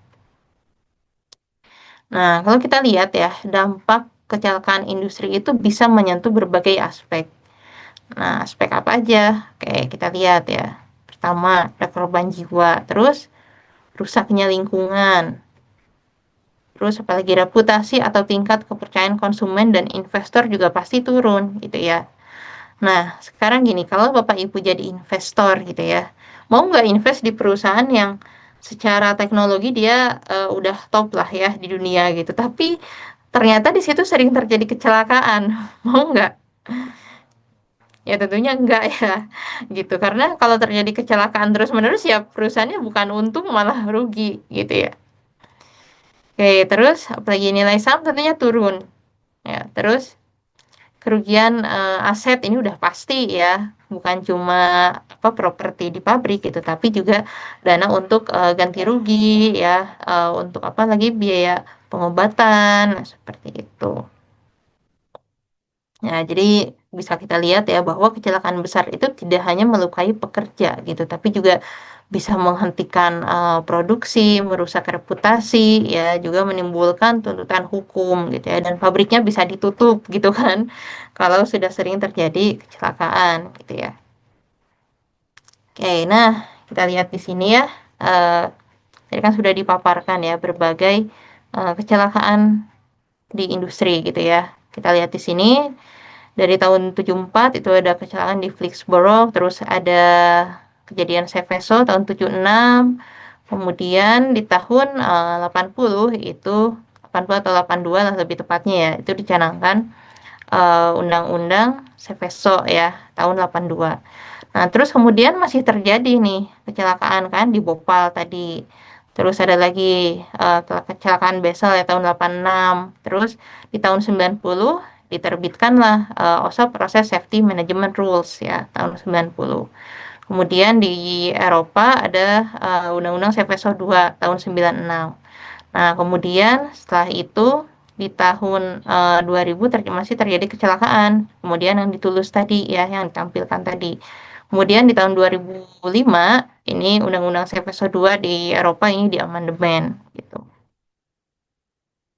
Nah, kalau kita lihat ya, dampak kecelakaan industri itu bisa menyentuh berbagai aspek. Nah, aspek apa aja? Kayak kita lihat ya. Pertama, ada korban jiwa, terus rusaknya lingkungan, terus apalagi reputasi atau tingkat kepercayaan konsumen dan investor juga pasti turun gitu ya. Nah, sekarang gini, kalau Bapak Ibu jadi investor gitu ya, mau nggak invest di perusahaan yang secara teknologi dia udah top lah ya di dunia gitu, tapi ternyata di situ sering terjadi kecelakaan, mau nggak? Ya tentunya enggak ya, gitu. Karena kalau terjadi kecelakaan terus-menerus ya perusahaannya bukan untung malah rugi gitu ya. Oke, terus apalagi nilai saham tentunya turun. Ya, terus kerugian aset ini udah pasti ya, bukan cuma apa properti di pabrik gitu, tapi juga dana untuk ganti rugi ya, untuk apa lagi biaya pengobatan, nah, seperti itu. Ya, jadi bisa kita lihat ya bahwa kecelakaan besar itu tidak hanya melukai pekerja gitu, tapi juga bisa menghentikan produksi, merusak reputasi, ya juga menimbulkan tuntutan hukum gitu ya, dan pabriknya bisa ditutup gitu kan, kalau sudah sering terjadi kecelakaan gitu ya. Oke, nah kita lihat di sini ya, eh, tadi kan sudah dipaparkan ya berbagai kecelakaan di industri gitu ya. Kita lihat di sini. Dari tahun 74 itu ada kecelakaan di Flixborough, terus ada kejadian Seveso tahun 76, kemudian di tahun 80 itu 80 atau 82 lah lebih tepatnya ya, itu dicanangkan undang-undang Seveso ya tahun 82. Nah, terus kemudian masih terjadi nih kecelakaan kan di Bhopal tadi. Terus ada lagi kecelakaan Basel ya tahun 86. Terus di tahun 90 diterbitkanlah OSHA Proses Safety Management Rules ya tahun 90. Kemudian di Eropa ada Undang-Undang Seveso 2 tahun 96. Nah, kemudian setelah itu di tahun 2000 masih terjadi kecelakaan. Kemudian yang ditulus tadi ya, yang ditampilkan tadi. Kemudian di tahun 2005 ini Undang-Undang Seveso 2 di Eropa ini diamandemen gitu.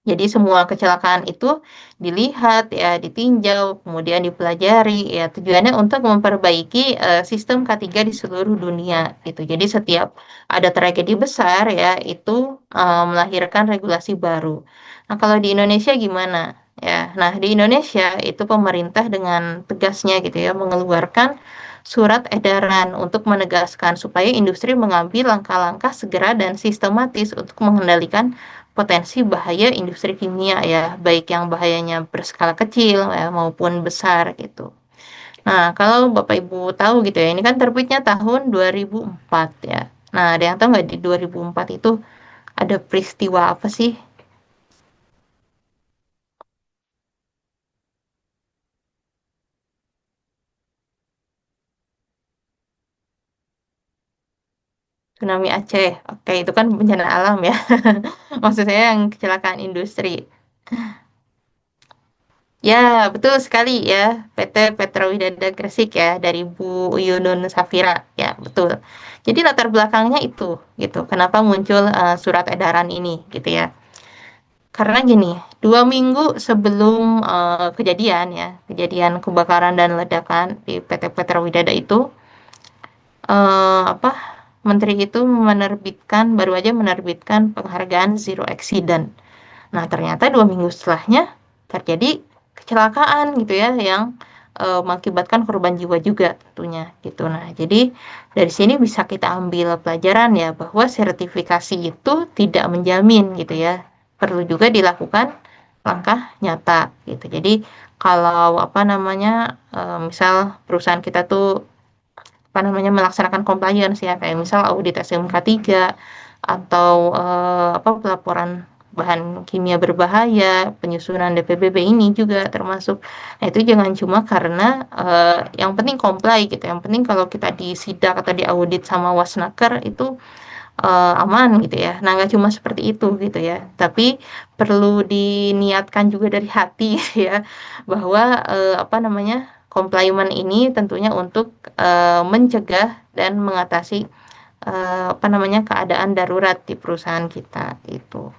Jadi semua kecelakaan itu dilihat ya, ditinjau, kemudian dipelajari ya tujuannya untuk memperbaiki sistem K3 di seluruh dunia gitu. Jadi setiap ada tragedi besar ya itu melahirkan regulasi baru. Nah, kalau di Indonesia gimana? Ya, nah di Indonesia itu pemerintah dengan tegasnya gitu ya mengeluarkan surat edaran untuk menegaskan supaya industri mengambil langkah-langkah segera dan sistematis untuk mengendalikan potensi bahaya industri kimia ya, baik yang bahayanya berskala kecil ya, maupun besar gitu. Nah, kalau Bapak Ibu tahu gitu ya, ini kan terbitnya tahun 2004 ya. Nah, ada yang tahu nggak di 2004 itu ada peristiwa apa sih? Tsunami Aceh. Oke, itu kan bencana alam ya. Maksud saya yang kecelakaan industri. Ya, betul sekali ya. PT Petrowidaya Gresik ya dari Bu Yunun Safira. Ya, betul. Jadi latar belakangnya itu gitu. Kenapa muncul surat edaran ini gitu ya. Karena gini, 2 minggu sebelum kejadian ya, kejadian kebakaran dan ledakan di PT Petrowidaya itu apa Menteri itu baru aja menerbitkan penghargaan Zero Accident. Nah, ternyata 2 minggu setelahnya terjadi kecelakaan gitu ya yang mengakibatkan korban jiwa juga tentunya gitu. Nah, jadi dari sini bisa kita ambil pelajaran ya bahwa sertifikasi itu tidak menjamin gitu ya. perlu juga dilakukan langkah nyata gitu. Jadi kalau misal perusahaan kita tuh melaksanakan compliance ya, kayak misal audit SMK 3 atau pelaporan bahan kimia berbahaya, penyusunan DPBB ini juga termasuk. Nah, itu jangan cuma karena yang penting comply gitu. Yang penting kalau kita disidak atau diaudit sama Wasnaker itu aman gitu ya. Nah, nggak cuma seperti itu gitu ya. Tapi perlu diniatkan juga dari hati ya bahwa compliance ini tentunya untuk mencegah dan mengatasi keadaan darurat di perusahaan kita itu.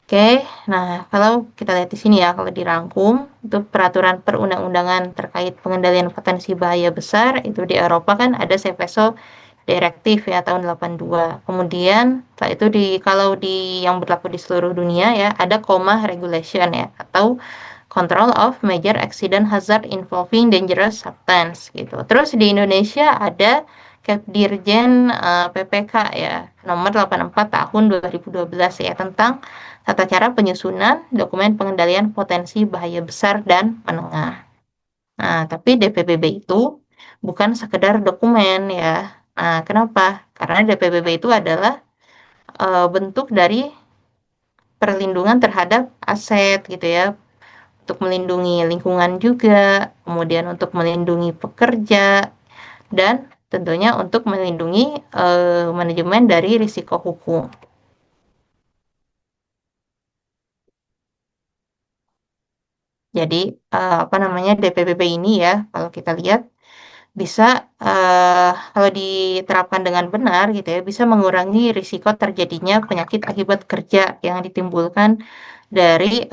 Oke, nah kalau kita lihat di sini ya, kalau dirangkum itu peraturan perundang-undangan terkait pengendalian potensi bahaya besar itu di Eropa kan ada Seveso Direktif ya tahun 82. Kemudian setelah itu kalau yang berlaku di seluruh dunia ya ada COMA regulation ya atau Control of Major Accident Hazard Involving Dangerous Substance gitu. Terus di Indonesia ada Kepdirjen PPK ya nomor 84 tahun 2012 ya tentang tata cara penyusunan dokumen pengendalian potensi bahaya besar dan menengah. Nah, tapi DPBB itu bukan sekedar dokumen ya. Nah, kenapa? Karena DPBB itu adalah bentuk dari perlindungan terhadap aset gitu ya, untuk melindungi lingkungan juga, kemudian untuk melindungi pekerja, dan tentunya untuk melindungi manajemen dari risiko hukum. Jadi DPBB ini ya, kalau kita lihat bisa kalau diterapkan dengan benar gitu ya, bisa mengurangi risiko terjadinya penyakit akibat kerja yang ditimbulkan dari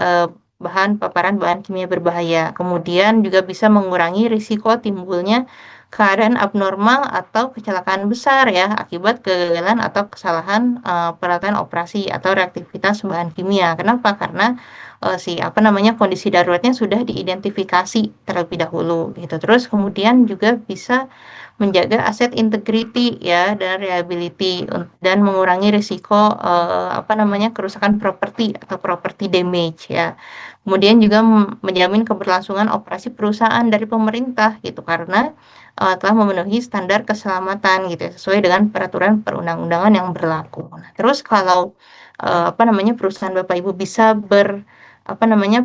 paparan bahan kimia berbahaya. Kemudian juga bisa mengurangi risiko timbulnya keadaan abnormal atau kecelakaan besar ya akibat kegagalan atau kesalahan peralatan operasi atau reaktivitas bahan kimia. Kenapa? Karena kondisi daruratnya sudah diidentifikasi terlebih dahulu gitu. Terus kemudian juga bisa menjaga aset integrity ya dan reliability dan mengurangi risiko kerusakan properti atau property damage ya. Kemudian juga menjamin keberlangsungan operasi perusahaan dari pemerintah gitu karena telah memenuhi standar keselamatan gitu ya, sesuai dengan peraturan perundang-undangan yang berlaku. Nah, terus kalau perusahaan Bapak Ibu bisa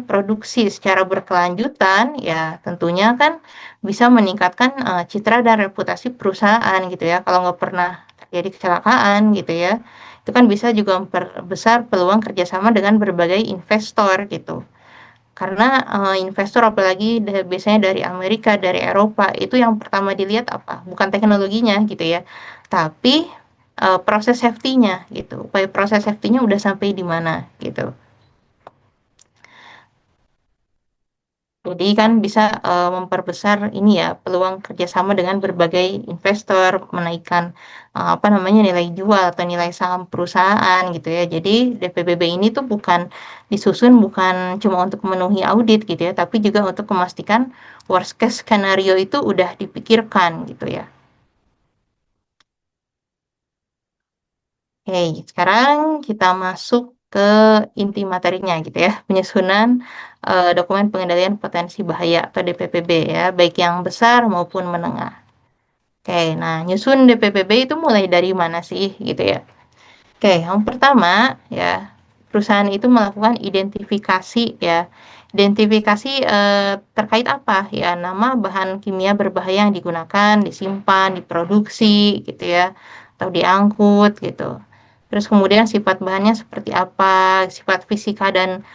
produksi secara berkelanjutan ya tentunya kan bisa meningkatkan citra dan reputasi perusahaan gitu ya. Kalau nggak pernah terjadi kecelakaan gitu ya, itu kan bisa juga memperbesar peluang kerjasama dengan berbagai investor gitu. Karena investor apalagi biasanya dari Amerika, dari Eropa, itu yang pertama dilihat apa? Bukan teknologinya gitu ya, tapi proses safety-nya gitu. Upaya proses safety-nya udah sampai di mana gitu. Jadi kan bisa memperbesar ini ya peluang kerjasama dengan berbagai investor, menaikkan nilai jual atau nilai saham perusahaan gitu ya. Jadi DPBB ini tuh disusun bukan cuma untuk memenuhi audit gitu ya, tapi juga untuk memastikan worst case scenario itu udah dipikirkan gitu ya. Oke, sekarang kita masuk ke inti materinya gitu ya, penyusunan dokumen pengendalian potensi bahaya atau DPPB ya, baik yang besar maupun menengah. Oke, nah nyusun DPPB itu mulai dari mana sih gitu ya? Oke, yang pertama ya, perusahaan itu melakukan identifikasi ya. Identifikasi terkait apa ya? Nama bahan kimia berbahaya yang digunakan, disimpan, diproduksi gitu ya, atau diangkut gitu. Terus kemudian sifat bahannya seperti apa, sifat fisika dan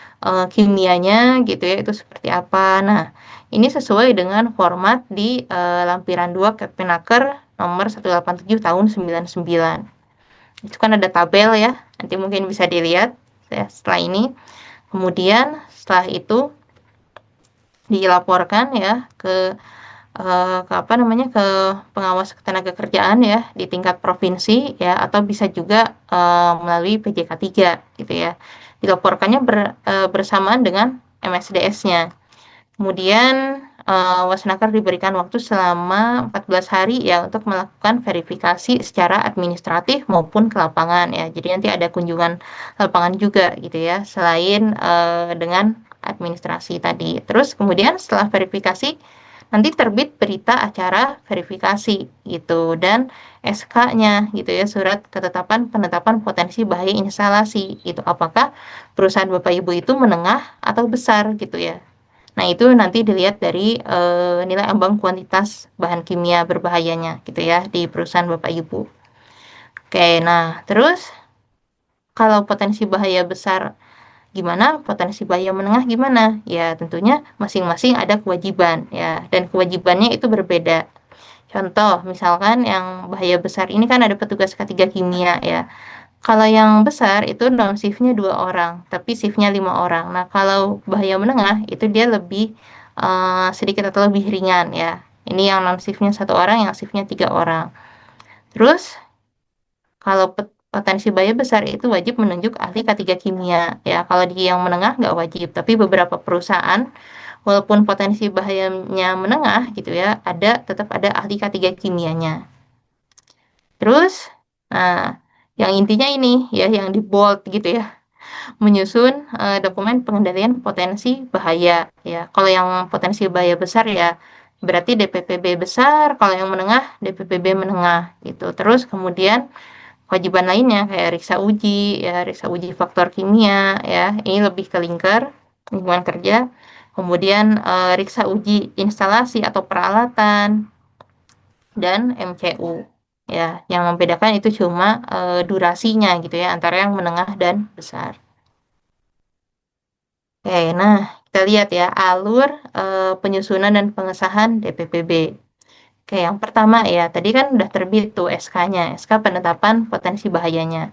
kimianya gitu ya, itu seperti apa. Nah, ini sesuai dengan format di lampiran 2 Kepmenaker nomor 187 tahun 99. Itu kan ada tabel ya, nanti mungkin bisa dilihat ya setelah ini. Kemudian setelah itu dilaporkan ya ke ke pengawas ketenagakerjaan ya di tingkat provinsi ya atau bisa juga melalui PJK 3 gitu ya. Dilaporkannya bersamaan dengan MSDS-nya. Kemudian Wasnaker diberikan waktu selama 14 hari ya untuk melakukan verifikasi secara administratif maupun ke lapangan ya. Jadi nanti ada kunjungan lapangan juga gitu ya, selain dengan administrasi tadi. Terus kemudian setelah verifikasi nanti terbit berita acara verifikasi gitu dan SK-nya gitu ya, surat ketetapan penetapan potensi bahaya instalasi gitu. Apakah perusahaan Bapak Ibu itu menengah atau besar gitu ya. Nah, itu nanti dilihat dari nilai ambang kuantitas bahan kimia berbahayanya gitu ya di perusahaan Bapak Ibu. Oke, nah terus kalau potensi bahaya besar gimana? Potensi bahaya menengah gimana? Ya, tentunya masing-masing ada kewajiban ya, dan kewajibannya itu berbeda. Contoh, misalkan yang bahaya besar ini kan ada petugas ketiga kimia ya. Kalau yang besar itu non shiftnya 2 orang, tapi shiftnya 5 orang. Nah, kalau bahaya menengah itu dia lebih sedikit atau lebih ringan ya. Ini yang non shiftnya 1 orang, yang shiftnya 3 orang. Terus kalau potensi bahaya besar itu wajib menunjuk ahli K3 kimia ya. Kalau di yang menengah nggak wajib, tapi beberapa perusahaan walaupun potensi bahayanya menengah gitu ya, tetap ada ahli K3 kimianya. Terus, nah, yang intinya ini ya, yang di bold gitu ya, menyusun dokumen pengendalian potensi bahaya ya. Kalau yang potensi bahaya besar ya berarti DPPB besar, kalau yang menengah DPPB menengah gitu. Terus kemudian kewajiban lainnya kayak riksa uji ya, riksa uji faktor kimia ya. Ini lebih ke lingkungan kerja. Kemudian riksa uji instalasi atau peralatan dan MCU. Ya, yang membedakan itu cuma durasinya gitu ya antara yang menengah dan besar. Oke, nah kita lihat ya alur penyusunan dan pengesahan DPPB. Oke, yang pertama ya, tadi kan udah terbit tuh SK-nya, SK penetapan potensi bahayanya.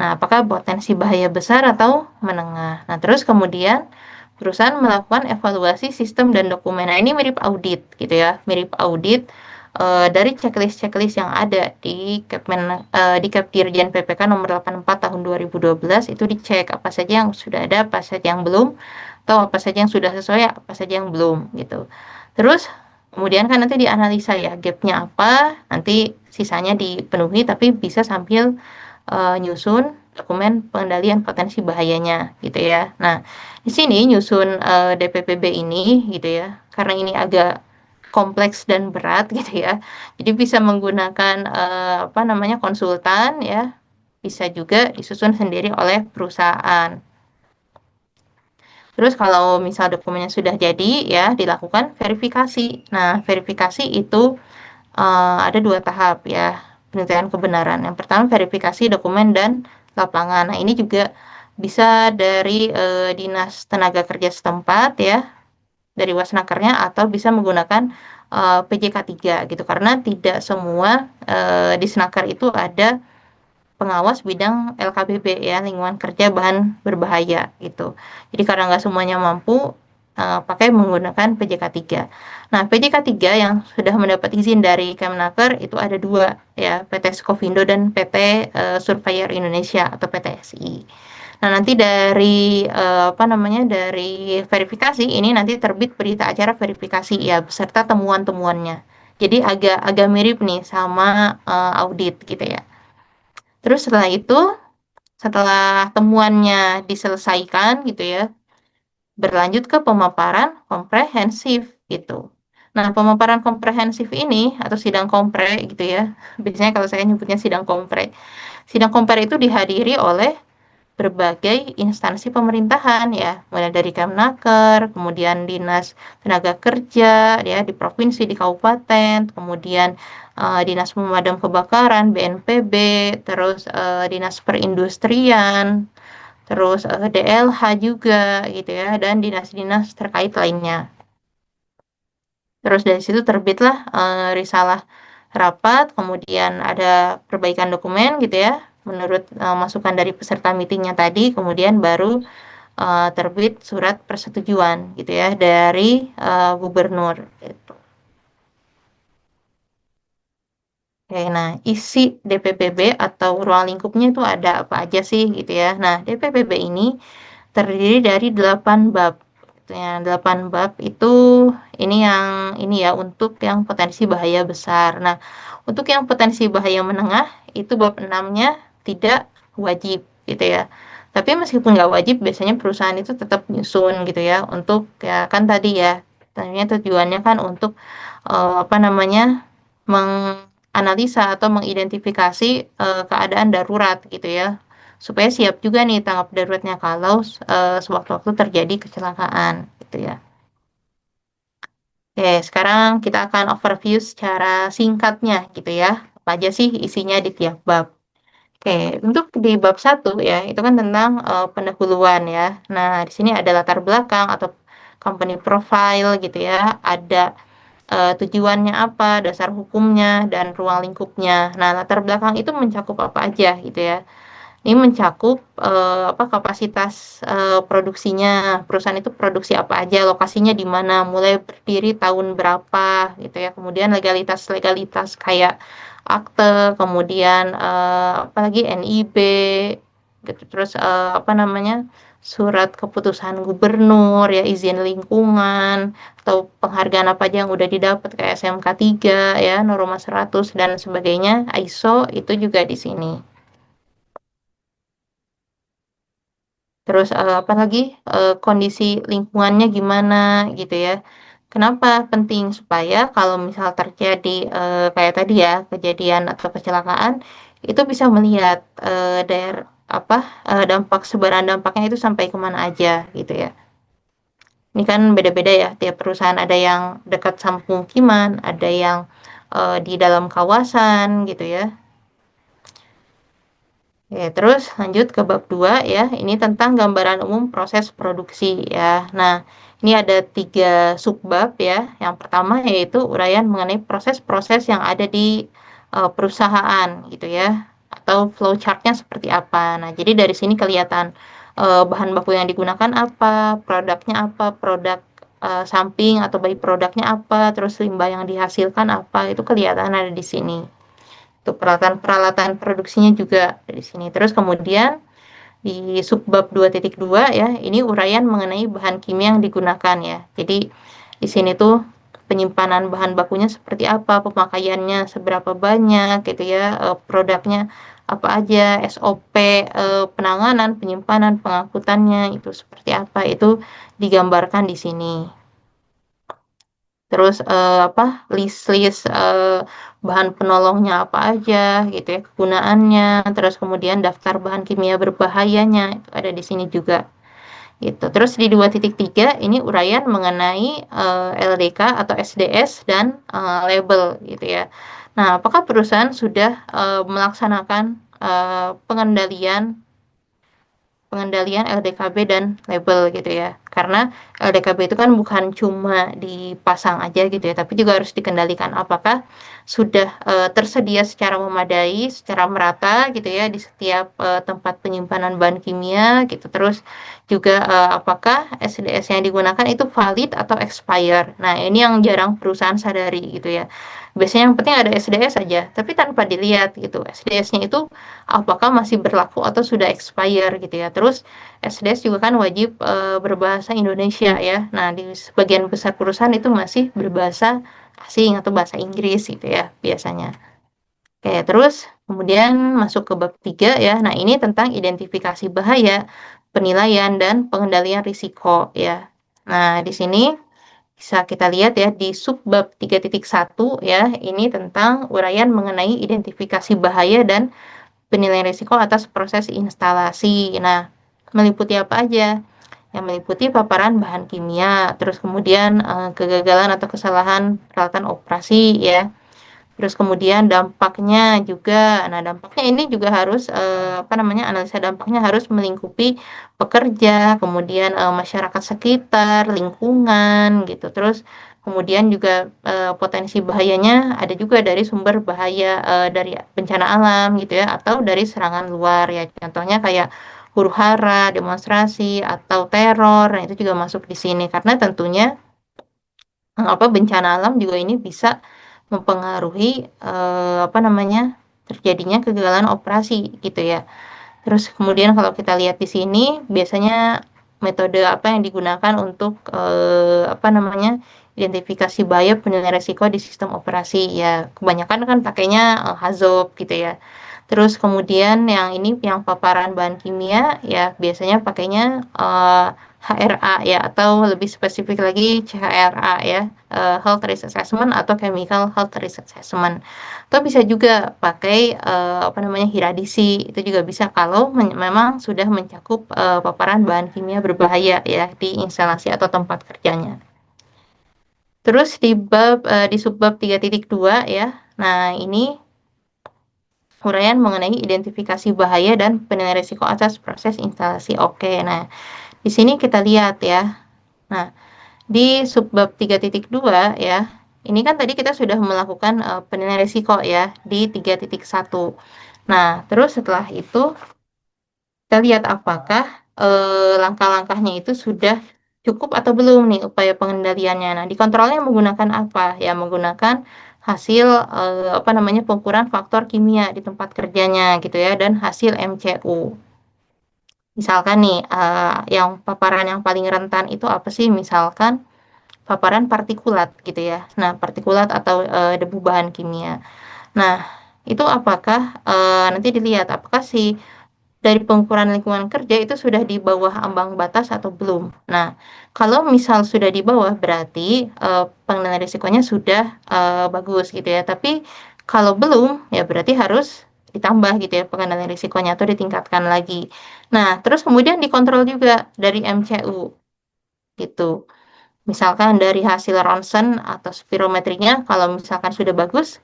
Nah, apakah potensi bahaya besar atau menengah? Nah, terus kemudian perusahaan melakukan evaluasi sistem dan dokumen. Nah, ini mirip audit gitu ya, mirip audit dari checklist-checklist yang ada di Kepdirjen PPK nomor 84 tahun 2012 itu dicek apa saja yang sudah ada, apa saja yang belum, atau apa saja yang sudah sesuai, apa saja yang belum gitu. Terus kemudian kan nanti dianalisa ya gapnya apa, nanti sisanya dipenuhi tapi bisa sambil nyusun dokumen pengendalian potensi bahayanya gitu ya. Nah, di sini nyusun DPPB ini gitu ya, karena ini agak kompleks dan berat gitu ya. Jadi bisa menggunakan apa namanya konsultan ya, bisa juga disusun sendiri oleh perusahaan. Terus kalau misal dokumennya sudah jadi ya dilakukan verifikasi. Nah, verifikasi itu ada 2 tahap ya penilaian kebenaran. Yang pertama verifikasi dokumen dan lapangan. Nah, ini juga bisa dari Dinas Tenaga Kerja setempat ya, dari Wasnakernya atau bisa menggunakan PJK3 gitu. Karena tidak semua di Snaker itu ada pengawas bidang LKBB ya, lingkungan kerja bahan berbahaya gitu. Jadi karena nggak semuanya mampu pakai menggunakan PJK3. Nah, PJK3 yang sudah mendapat izin dari Kemnaker itu ada 2 ya, PT Skovindo dan PT Surveyor Indonesia atau PTSI. Nah, nanti dari apa namanya dari verifikasi ini nanti terbit berita acara verifikasi ya beserta temuan-temuannya. Jadi agak mirip nih sama audit gitu ya. Terus setelah itu, setelah temuannya diselesaikan gitu ya, berlanjut ke pemaparan komprehensif gitu. Nah, pemaparan komprehensif ini atau sidang kompre gitu ya. Biasanya kalau saya nyebutnya sidang kompre. Sidang kompre itu dihadiri oleh berbagai instansi pemerintahan ya, mulai dari Kemnaker, kemudian Dinas Tenaga Kerja ya di provinsi, di kabupaten, kemudian Dinas Pemadam Kebakaran, BNPB, terus Dinas Perindustrian, terus DLH juga gitu ya, dan dinas-dinas terkait lainnya. Terus dari situ terbitlah risalah rapat, kemudian ada perbaikan dokumen gitu ya, menurut masukan dari peserta meetingnya tadi, kemudian baru terbit surat persetujuan gitu ya dari gubernur. Gitu. Oke, nah isi DPPB atau ruang lingkupnya itu ada apa aja sih gitu ya. Nah DPPB ini terdiri dari 8 bab. Ya, 8 bab itu ini ya untuk yang potensi bahaya besar. Nah, untuk yang potensi bahaya menengah itu bab 6-nya tidak wajib gitu ya. Tapi meskipun nggak wajib, biasanya perusahaan itu tetap nyusun gitu ya untuk ya kan tadi ya, tadinya tujuannya kan untuk apa namanya menganalisa atau mengidentifikasi keadaan darurat gitu ya, supaya siap juga nih tanggap daruratnya kalau sewaktu-waktu terjadi kecelakaan gitu ya. Oke, sekarang kita akan overview secara singkatnya gitu ya. Apa aja sih isinya di tiap bab. Oke, untuk di bab satu ya, itu kan tentang pendahuluan ya. Nah, di sini ada latar belakang atau company profile gitu ya. Ada tujuannya apa, dasar hukumnya, dan ruang lingkupnya. Nah, latar belakang itu mencakup apa aja gitu ya. Ini mencakup apa kapasitas produksinya, perusahaan itu produksi apa aja, lokasinya di mana, mulai berdiri tahun berapa gitu ya. Kemudian legalitas kayak akte, kemudian apalagi NIB gitu. Terus apa namanya? Surat keputusan gubernur ya, izin lingkungan atau penghargaan apa aja yang udah didapat kayak SMK 3 ya, norma 100 dan sebagainya, ISO itu juga di sini. Terus apa lagi kondisi lingkungannya gimana gitu ya. Kenapa penting supaya kalau misal terjadi kayak tadi ya kejadian atau kecelakaan itu bisa melihat daerah apa dampak sebaran dampaknya itu sampai kemana aja gitu ya. Ini kan beda-beda ya tiap perusahaan, ada yang dekat sama pemukiman, ada yang di dalam kawasan gitu ya. Oke, terus lanjut ke bab 2 ya. Ini tentang gambaran umum proses produksi ya. Nah, ini ada 3 subbab ya. Yang pertama yaitu uraian mengenai proses-proses yang ada di perusahaan gitu ya. Atau flowchart-nya seperti apa. Nah, jadi dari sini kelihatan bahan baku yang digunakan apa, produknya apa, produk samping atau by produknya apa, terus limbah yang dihasilkan apa, itu kelihatan ada di sini. Untuk peralatan-peralatan produksinya juga dari sini. Terus kemudian di subbab 2.2 ya, ini uraian mengenai bahan kimia yang digunakan ya. Jadi di sini tuh penyimpanan bahan bakunya seperti apa, pemakaiannya seberapa banyak gitu ya, produknya apa aja, SOP penanganan, penyimpanan, pengangkutannya itu seperti apa, itu digambarkan di sini. Terus apa list-list bahan penolongnya apa aja gitu ya, kegunaannya, terus kemudian daftar bahan kimia berbahayanya itu ada di sini juga gitu. Terus di 2.3 ini uraian mengenai LDK atau SDS dan label gitu ya. Nah, apakah perusahaan sudah melaksanakan pengendalian pengendalian LDKB dan label gitu ya. Karena LDKB itu kan bukan cuma dipasang aja gitu ya, tapi juga harus dikendalikan apakah sudah tersedia secara memadai, secara merata gitu ya di setiap tempat penyimpanan bahan kimia gitu. Terus juga apakah SDS yang digunakan itu valid atau expire. Nah, ini yang jarang perusahaan sadari gitu ya. Biasanya yang penting ada SDS aja, tapi tanpa dilihat gitu. SDS-nya itu apakah masih berlaku atau sudah expire gitu ya. Terus SDS juga kan wajib berbahasa Indonesia ya. Nah, di sebagian besar perusahaan itu masih berbahasa asing atau bahasa Inggris gitu ya biasanya. Oke, terus kemudian masuk ke bab 3 ya. Nah, ini tentang identifikasi bahaya, penilaian dan pengendalian risiko ya. Nah, di sini bisa kita lihat ya di subbab 3.1 ya, ini tentang uraian mengenai identifikasi bahaya dan penilaian risiko atas proses instalasi. Nah, meliputi apa aja? Yang meliputi paparan bahan kimia, terus kemudian kegagalan atau kesalahan peralatan operasi ya. Terus kemudian dampaknya juga. Nah, dampaknya ini juga harus apa namanya? Analisa dampaknya harus melingkupi pekerja, kemudian masyarakat sekitar, lingkungan gitu. Terus kemudian juga potensi bahayanya ada juga dari sumber bahaya dari bencana alam gitu ya atau dari serangan luar ya. Contohnya kayak huru-hara, demonstrasi atau teror. Nah, itu juga masuk di sini karena tentunya apa bencana alam juga ini bisa mempengaruhi apa namanya terjadinya kegagalan operasi gitu ya. Terus kemudian kalau kita lihat di sini biasanya metode apa yang digunakan untuk identifikasi bahaya penilaian resiko di sistem operasi. Ya, kebanyakan kan pakainya HAZOP gitu ya. Terus kemudian yang paparan bahan kimia ya biasanya pakainya HRA ya, atau lebih spesifik lagi CHRA ya, Health Risk Assessment atau Chemical Health Risk Assessment. Atau bisa juga pakai hiradisi, itu juga bisa kalau memang sudah mencakup paparan bahan kimia berbahaya ya di instalasi atau tempat kerjanya. Terus di subbab 3.2 ya. Nah, ini uraian mengenai identifikasi bahaya dan penilaian risiko atas proses instalasi. Oke, nah di sini kita lihat ya. Nah, di subbab 3.2 ya, ini kan tadi kita sudah melakukan penilaian risiko ya di 3.1. Nah, terus setelah itu kita lihat apakah langkah-langkahnya itu sudah cukup atau belum nih upaya pengendaliannya. Nah, dikontrolnya menggunakan apa? Ya, menggunakan hasil pengukuran faktor kimia di tempat kerjanya gitu ya, dan hasil MCU. Misalkan nih, yang paparan yang paling rentan itu apa sih? Misalkan paparan partikulat gitu ya. Nah, partikulat atau debu bahan kimia. Nah, itu apakah nanti dilihat apakah dari pengukuran lingkungan kerja itu sudah di bawah ambang batas atau belum. Nah, kalau misal sudah di bawah berarti pengendalian risikonya sudah bagus gitu ya. Tapi kalau belum ya berarti harus ditambah gitu ya pengendalian risikonya atau ditingkatkan lagi. Nah, terus kemudian dikontrol juga dari MCU gitu. Misalkan dari hasil ronsen atau spirometrinya kalau misalkan sudah bagus,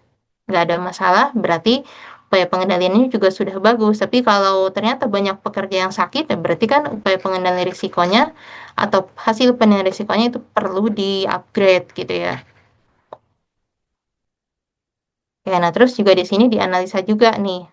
nggak ada masalah, berarti upaya pengendaliannya juga sudah bagus. Tapi kalau ternyata banyak pekerja yang sakit, ya berarti kan upaya pengendalian risikonya atau hasil penilaian risikonya itu perlu di-upgrade gitu ya. Ya, nah terus juga di sini dianalisa juga nih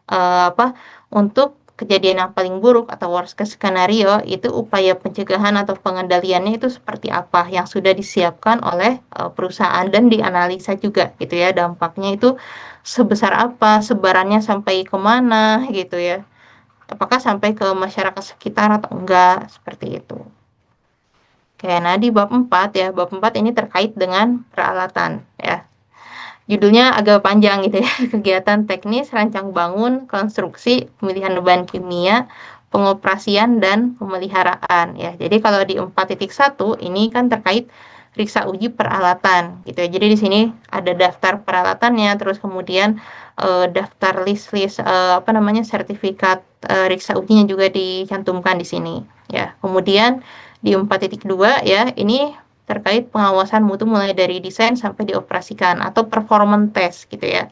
untuk kejadian yang paling buruk atau worst case skenario itu upaya pencegahan atau pengendaliannya itu seperti apa yang sudah disiapkan oleh perusahaan dan dianalisa juga gitu ya, dampaknya itu sebesar apa, sebarannya sampai kemana gitu ya, apakah sampai ke masyarakat sekitar atau enggak, seperti itu. Oke, nah di bab 4 ya, bab 4 ini terkait dengan peralatan ya. Judulnya agak panjang gitu ya. Kegiatan teknis, rancang bangun, konstruksi, pemilihan bahan kimia, pengoperasian, dan pemeliharaan. Ya, jadi kalau di 4.1 ini kan terkait periksa uji peralatan gitu ya. Jadi di sini ada daftar peralatannya, terus kemudian daftar list-list sertifikat periksa ujinya juga dicantumkan di sini. Ya, kemudian di 4.2 ya, ini terkait pengawasan mutu mulai dari desain sampai dioperasikan atau performance test gitu ya.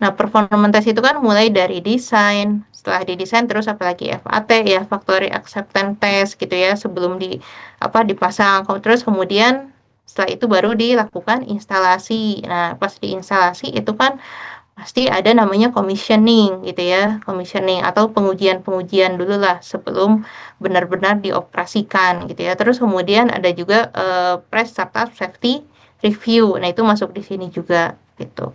Nah, performance test itu kan mulai dari desain, setelah didesain terus apalagi FAT ya, factory acceptance test gitu ya, sebelum dipasang. Terus kemudian setelah itu baru dilakukan instalasi. Nah, pas diinstalasi itu kan pasti ada namanya commissioning gitu ya, commissioning atau pengujian-pengujian dulu lah sebelum benar-benar dioperasikan gitu ya. Terus kemudian ada juga pre-startup safety review. Nah, itu masuk di sini juga gitu.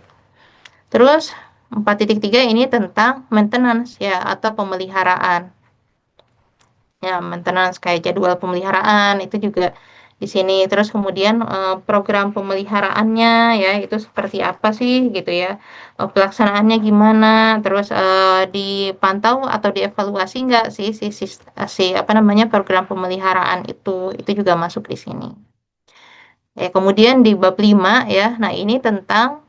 Terus 4.3 ini tentang maintenance ya atau pemeliharaan. Ya, maintenance kayak jadwal pemeliharaan itu juga di sini. Terus kemudian program pemeliharaannya ya itu seperti apa sih gitu ya. Pelaksanaannya gimana? Terus dipantau atau dievaluasi nggak sih program pemeliharaan itu juga masuk di sini. Ya, kemudian di bab 5 ya. Nah, ini tentang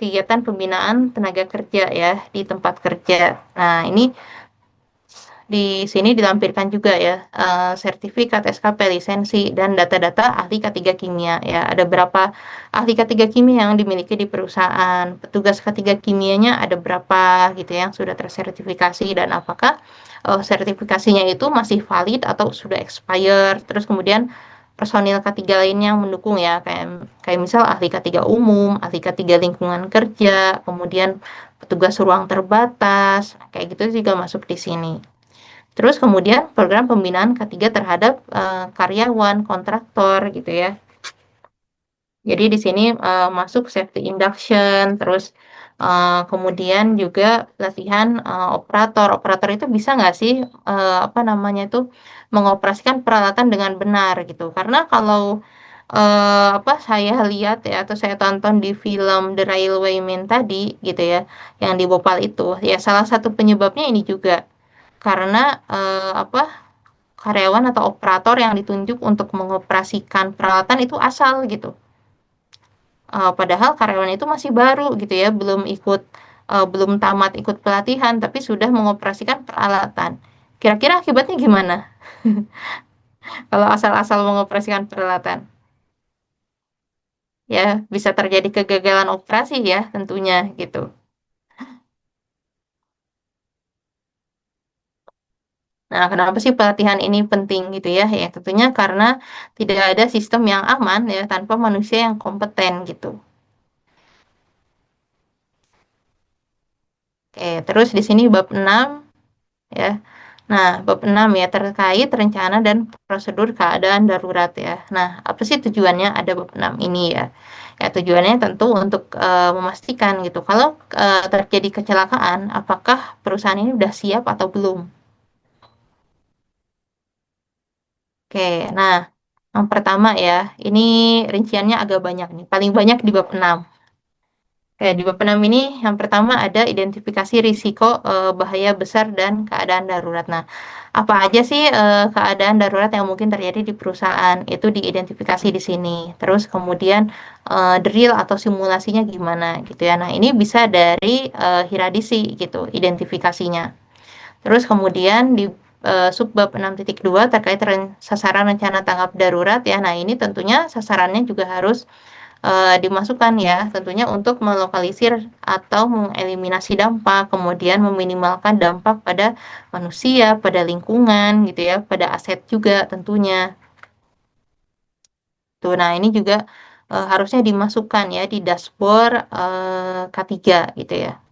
kegiatan pembinaan tenaga kerja ya di tempat kerja. Nah, ini di sini dilampirkan juga ya sertifikat, SKP, lisensi, dan data-data ahli K3 kimia ya. Ada berapa ahli K3 kimia yang dimiliki di perusahaan, petugas K3 kimianya ada berapa gitu ya, yang sudah tersertifikasi, dan apakah sertifikasinya itu masih valid atau sudah expire. Terus kemudian personil K3 lainnya yang mendukung ya, kayak misal ahli K3 umum, ahli K3 lingkungan kerja, kemudian petugas ruang terbatas, kayak gitu juga masuk di sini. Terus kemudian program pembinaan K3 terhadap karyawan, kontraktor gitu ya. Jadi di sini masuk safety induction, terus Kemudian juga latihan operator. Operator itu bisa nggak sih apa namanya itu mengoperasikan peralatan dengan benar gitu. Karena kalau apa saya lihat ya atau saya tonton di film The Railwayman tadi gitu ya, yang di Bhopal itu, ya salah satu penyebabnya ini juga karena apa karyawan atau operator yang ditunjuk untuk mengoperasikan peralatan itu asal gitu. Padahal karyawan itu masih baru gitu ya, belum tamat ikut pelatihan, tapi sudah mengoperasikan peralatan. Kira-kira akibatnya gimana? Kalau asal-asal mengoperasikan peralatan, ya bisa terjadi kegagalan operasi ya tentunya gitu. Nah, kenapa sih pelatihan ini penting gitu ya? Ya tentunya karena tidak ada sistem yang aman ya tanpa manusia yang kompeten gitu. Oke, terus di sini bab 6 ya. Nah, bab 6 ya terkait rencana dan prosedur keadaan darurat ya. Nah, apa sih tujuannya ada bab 6 ini ya? Ya, tujuannya tentu untuk memastikan gitu. Kalau terjadi kecelakaan, apakah perusahaan ini sudah siap atau belum? Oke, nah yang pertama ya, ini rinciannya agak banyak nih. Paling banyak di bab 6. Oke, di bab 6 ini yang pertama ada identifikasi risiko bahaya besar dan keadaan darurat. Nah, apa aja sih keadaan darurat yang mungkin terjadi di perusahaan? Itu diidentifikasi di sini. Terus kemudian drill atau simulasinya gimana gitu ya. Nah, ini bisa dari Hiradisi gitu identifikasinya. Terus kemudian di subbab 6.2 terkait sasaran rencana tanggap darurat ya. Nah, ini tentunya sasarannya juga harus dimasukkan ya, tentunya untuk melokalisir atau mengeliminasi dampak, kemudian meminimalkan dampak pada manusia, pada lingkungan gitu ya, pada aset juga tentunya. Tuh, nah ini juga harusnya dimasukkan ya di dashboard K3 gitu ya.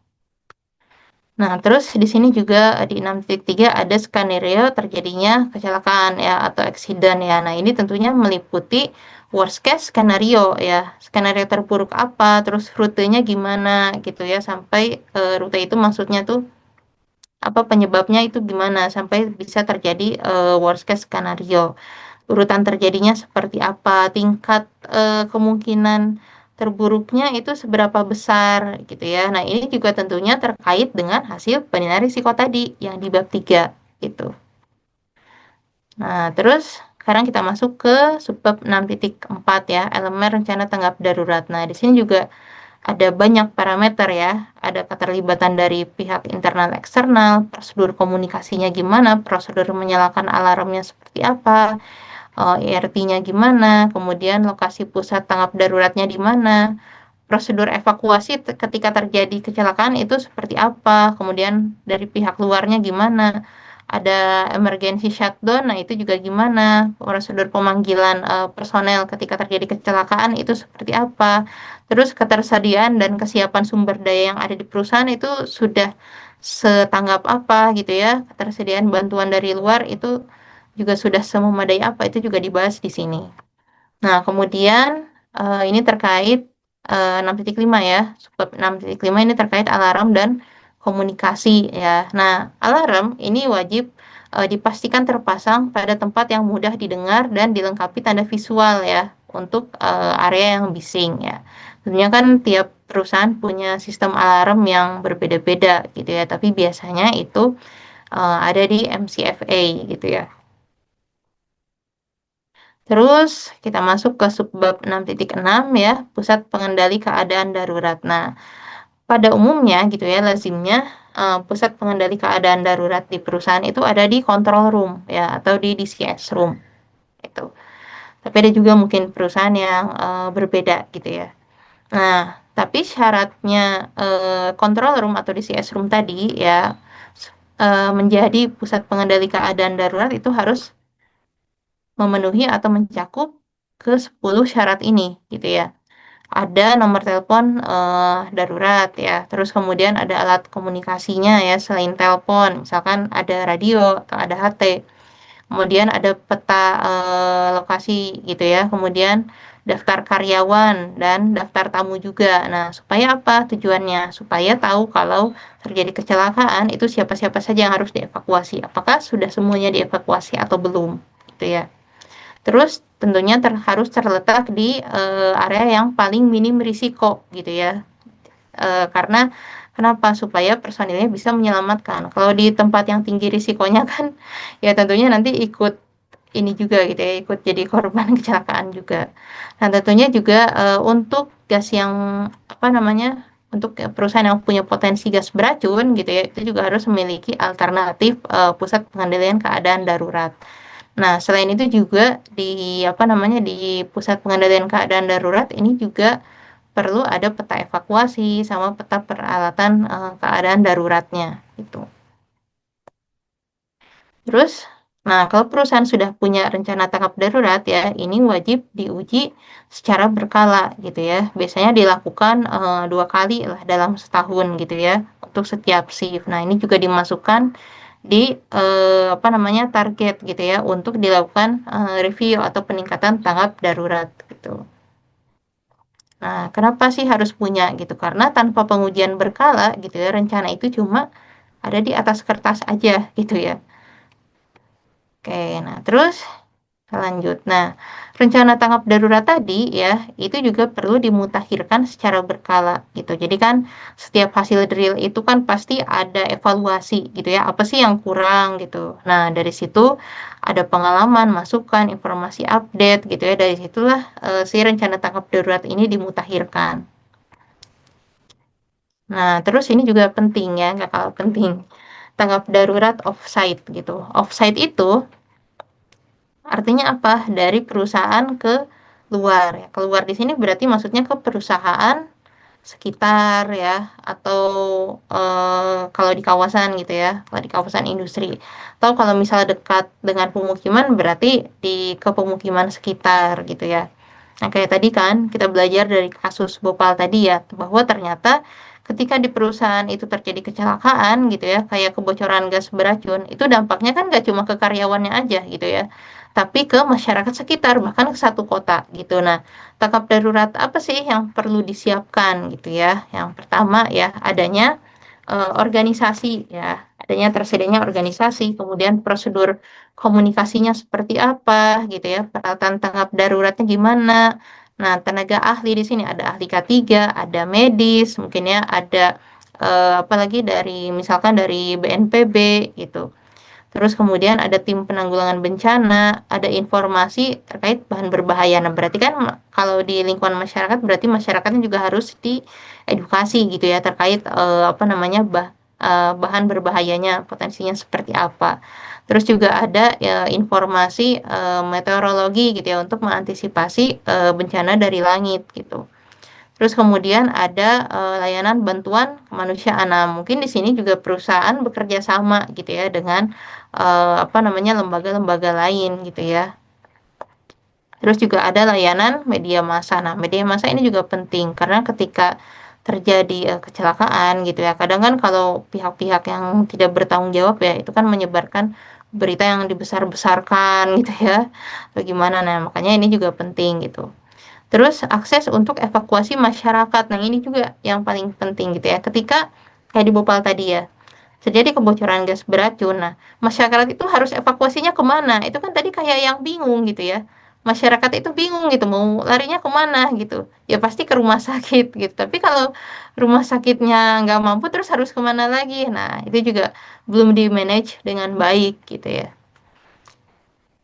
Nah, terus di sini juga di 6.3 ada skenario terjadinya kecelakaan ya atau accident ya. Nah, ini tentunya meliputi worst case skenario ya. Skenario terburuk apa, terus rutenya gimana gitu ya sampai rute itu maksudnya tuh apa penyebabnya itu gimana sampai bisa terjadi worst case skenario. Urutan terjadinya seperti apa, tingkat kemungkinan terburuknya itu seberapa besar gitu ya. Nah, ini juga tentunya terkait dengan hasil penilaian risiko tadi yang di bab 3 gitu. Nah, terus sekarang kita masuk ke subbab 6.4 ya, elemen rencana tanggap darurat. Nah, di sini juga ada banyak parameter ya, ada keterlibatan dari pihak internal eksternal, prosedur komunikasinya gimana, prosedur menyalakan alarmnya seperti apa, ERT-nya gimana, kemudian lokasi pusat tanggap daruratnya di mana, prosedur evakuasi ketika terjadi kecelakaan itu seperti apa, kemudian dari pihak luarnya gimana, ada emergency shutdown, nah itu juga gimana, prosedur pemanggilan personel ketika terjadi kecelakaan itu seperti apa, terus ketersediaan dan kesiapan sumber daya yang ada di perusahaan itu sudah setanggap apa gitu ya, ketersediaan bantuan dari luar itu juga sudah sememadai apa itu juga dibahas di sini. Nah, kemudian ini terkait 6.5 ya. Subbab 6.5 ini terkait alarm dan komunikasi ya. Nah, alarm ini wajib dipastikan terpasang pada tempat yang mudah didengar dan dilengkapi tanda visual ya untuk area yang bising ya. Tentunya kan tiap perusahaan punya sistem alarm yang berbeda-beda gitu ya, tapi biasanya itu ada di MCFA gitu ya. Terus kita masuk ke subbab 6.6 ya, pusat pengendali keadaan darurat. Nah, pada umumnya gitu ya, lazimnya pusat pengendali keadaan darurat di perusahaan itu ada di control room ya atau di DCS room itu. Tapi ada juga mungkin perusahaan yang berbeda gitu ya. Nah, tapi syaratnya control room atau DCS room tadi ya menjadi pusat pengendali keadaan darurat itu harus memenuhi atau mencakup ke 10 syarat ini gitu ya. Ada nomor telepon darurat ya. Terus kemudian ada alat komunikasinya ya selain telepon, misalkan ada radio atau ada HT. kemudian ada peta lokasi gitu ya, kemudian daftar karyawan dan daftar tamu juga. Nah, supaya apa tujuannya? Supaya tahu kalau terjadi kecelakaan itu siapa-siapa saja yang harus dievakuasi. Apakah sudah semuanya dievakuasi atau belum, gitu ya. Terus tentunya harus terletak di area yang paling minim risiko gitu ya. Karena kenapa? Supaya personilnya bisa menyelamatkan. Kalau di tempat yang tinggi risikonya kan ya tentunya nanti ikut ini juga gitu ya, ikut jadi korban kecelakaan juga. Nah, tentunya juga untuk gas yang apa namanya? Untuk perusahaan yang punya potensi gas beracun gitu ya, itu juga harus memiliki alternatif pusat pengendalian keadaan darurat. Nah, selain itu juga di apa namanya di pusat pengendalian keadaan darurat ini juga perlu ada peta evakuasi sama peta peralatan keadaan daruratnya gitu. Terus, nah kalau perusahaan sudah punya rencana tanggap darurat ya, ini wajib diuji secara berkala gitu ya. Biasanya dilakukan 2 kali lah dalam setahun gitu ya untuk setiap shift. Nah, ini juga dimasukkan di apa namanya target gitu ya untuk dilakukan review atau peningkatan tanggap darurat gitu. Nah, kenapa sih harus punya gitu? Karena tanpa pengujian berkala gitu ya, rencana itu cuma ada di atas kertas aja gitu ya. Oke, nah terus lanjut. Nah, rencana tanggap darurat tadi ya, itu juga perlu dimutakhirkan secara berkala gitu. Jadi kan setiap hasil drill itu kan pasti ada evaluasi gitu ya. Apa sih yang kurang gitu. Nah, dari situ ada pengalaman, masukan, informasi update gitu ya. Dari situlah si rencana tanggap darurat ini dimutakhirkan. Nah, terus ini juga penting ya, nggak kalah penting. Tanggap darurat offsite gitu. Offsite itu artinya apa? Dari perusahaan ke luar ya. Keluar di sini berarti maksudnya ke perusahaan sekitar ya atau kalau di kawasan gitu ya, kalau di kawasan industri. Atau kalau misalnya dekat dengan pemukiman berarti ke pemukiman sekitar gitu ya. Nah, kayak tadi kan kita belajar dari kasus Bhopal tadi ya, bahwa ternyata ketika di perusahaan itu terjadi kecelakaan gitu ya, kayak kebocoran gas beracun, itu dampaknya kan nggak cuma ke karyawannya aja gitu ya, tapi ke masyarakat sekitar, bahkan ke satu kota gitu. Nah, tanggap darurat apa sih yang perlu disiapkan gitu ya? Yang pertama ya, adanya organisasi ya, adanya tersedianya organisasi, kemudian prosedur komunikasinya seperti apa gitu ya, peralatan tanggap daruratnya gimana. Nah, tenaga ahli di sini ada ahli K3, ada medis, mungkin ya ada apalagi dari misalkan dari BNPB gitu. Terus kemudian ada tim penanggulangan bencana, ada informasi terkait bahan berbahaya. Nah, berarti kan kalau di lingkungan masyarakat berarti masyarakatnya juga harus diedukasi gitu ya terkait apa namanya bahan berbahayanya, potensinya seperti apa. Terus juga ada ya, informasi meteorologi gitu ya untuk mengantisipasi bencana dari langit gitu. Terus kemudian ada layanan bantuan kemanusiaan. Nah, mungkin di sini juga perusahaan bekerja sama gitu ya dengan apa namanya lembaga-lembaga lain gitu ya. Terus juga ada layanan media massa. Nah, media massa ini juga penting karena ketika terjadi kecelakaan gitu ya. Kadang kan kalau pihak-pihak yang tidak bertanggung jawab ya itu kan menyebarkan berita yang dibesar-besarkan gitu ya. Bagaimana? Nah, makanya ini juga penting gitu. Terus akses untuk evakuasi masyarakat. Nah, ini juga yang paling penting gitu ya. Ketika kayak di Bhopal tadi ya, terjadi kebocoran gas beracun. Nah, masyarakat itu harus evakuasinya kemana? Itu kan tadi kayak yang bingung gitu ya. Masyarakat itu bingung gitu, mau larinya kemana gitu. Ya pasti ke rumah sakit gitu. Tapi kalau rumah sakitnya nggak mampu, terus harus kemana lagi? Nah, itu juga belum di-manage dengan baik gitu ya.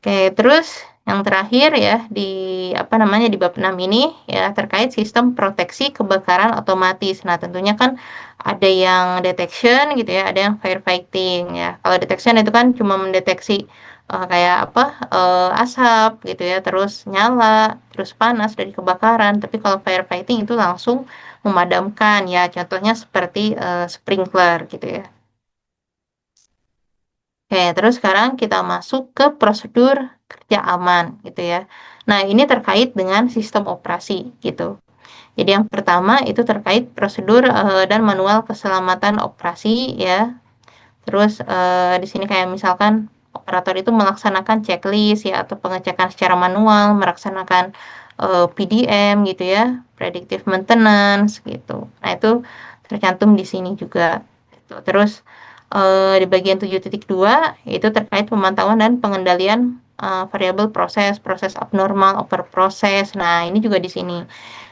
Oke, terus yang terakhir ya di apa namanya di bab 6 ini ya terkait sistem proteksi kebakaran otomatis. Nah, tentunya kan ada yang detection gitu ya, ada yang firefighting ya. Kalau detection itu kan cuma mendeteksi kayak apa asap gitu ya, terus nyala, terus panas dari kebakaran. Tapi kalau firefighting itu langsung memadamkan ya. Contohnya seperti sprinkler gitu ya. Oke, terus sekarang kita masuk ke prosedur kerja aman gitu ya. Nah, ini terkait dengan sistem operasi gitu. Jadi yang pertama itu terkait prosedur dan manual keselamatan operasi ya. Terus di sini kayak misalkan operator itu melaksanakan checklist ya atau pengecekan secara manual, melaksanakan PDM gitu ya, predictive maintenance gitu. Nah, itu tercantum di sini juga. Gitu. Terus di bagian 7.2 itu terkait pemantauan dan pengendalian variabel proses, proses abnormal, over proses. Nah, ini juga di sini.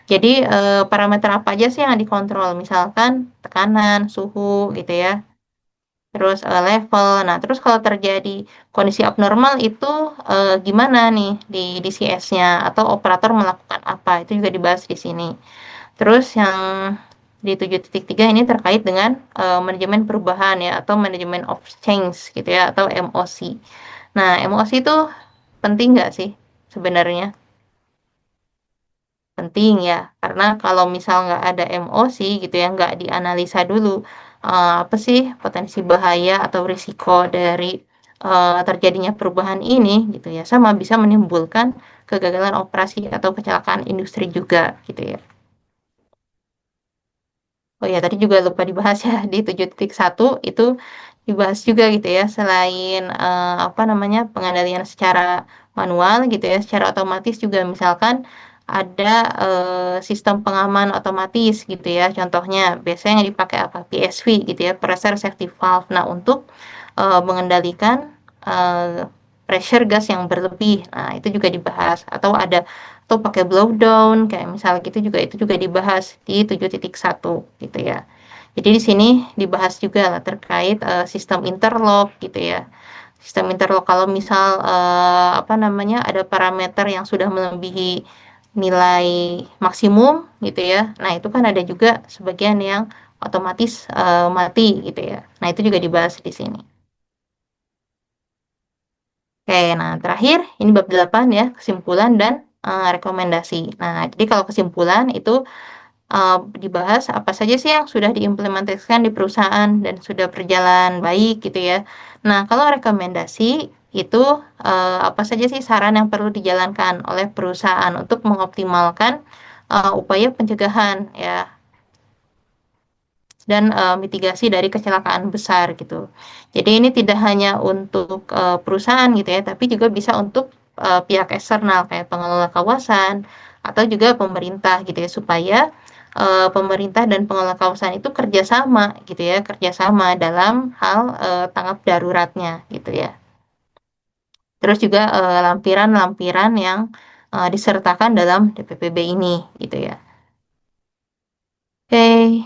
Jadi parameter apa aja sih yang dikontrol? Misalkan tekanan, suhu gitu ya. Terus level. Nah, terus kalau terjadi kondisi abnormal itu gimana nih di DCS-nya atau operator melakukan apa? Itu juga dibahas di sini. Terus yang di 7.3 ini terkait dengan manajemen perubahan ya atau manajemen of change gitu ya atau MOC. Nah, MOC itu penting nggak sih sebenarnya? Penting ya, karena kalau misal nggak ada MOC gitu ya, nggak dianalisa dulu apa sih potensi bahaya atau risiko dari terjadinya perubahan ini gitu ya, sama bisa menimbulkan kegagalan operasi atau kecelakaan industri juga gitu ya. Oh ya, tadi juga lupa dibahas ya di 7.1 itu dibahas juga gitu ya, selain apa namanya pengendalian secara manual gitu ya, secara otomatis juga misalkan ada sistem pengaman otomatis gitu ya. Contohnya biasanya yang dipakai apa? PSV gitu ya, pressure safety valve. Nah, untuk mengendalikan eh, pressure gas yang berlebih. Nah, itu juga dibahas atau ada atau pakai blow down kayak misal gitu juga itu juga dibahas di 7.1 gitu ya. Jadi di sini dibahas juga lah terkait sistem interlock gitu ya. Sistem interlock kalau misal apa namanya ada parameter yang sudah melebihi nilai maksimum gitu ya. Nah, itu kan ada juga sebagian yang otomatis mati gitu ya. Nah, itu juga dibahas di sini. Oke, nah terakhir ini bab 8 ya, kesimpulan dan rekomendasi. Nah, jadi kalau kesimpulan itu uh, dibahas apa saja sih yang sudah diimplementasikan di perusahaan dan sudah berjalan baik gitu ya. Nah, kalau rekomendasi itu apa saja sih saran yang perlu dijalankan oleh perusahaan untuk mengoptimalkan upaya pencegahan ya dan mitigasi dari kecelakaan besar gitu. Jadi ini tidak hanya untuk perusahaan gitu ya, tapi juga bisa untuk pihak eksternal kayak pengelola kawasan atau juga pemerintah gitu ya, supaya pemerintah dan pengelola kawasan itu kerjasama gitu ya, kerjasama dalam hal tanggap daruratnya gitu ya. Terus juga lampiran-lampiran yang disertakan dalam DPPB ini gitu ya. Oke,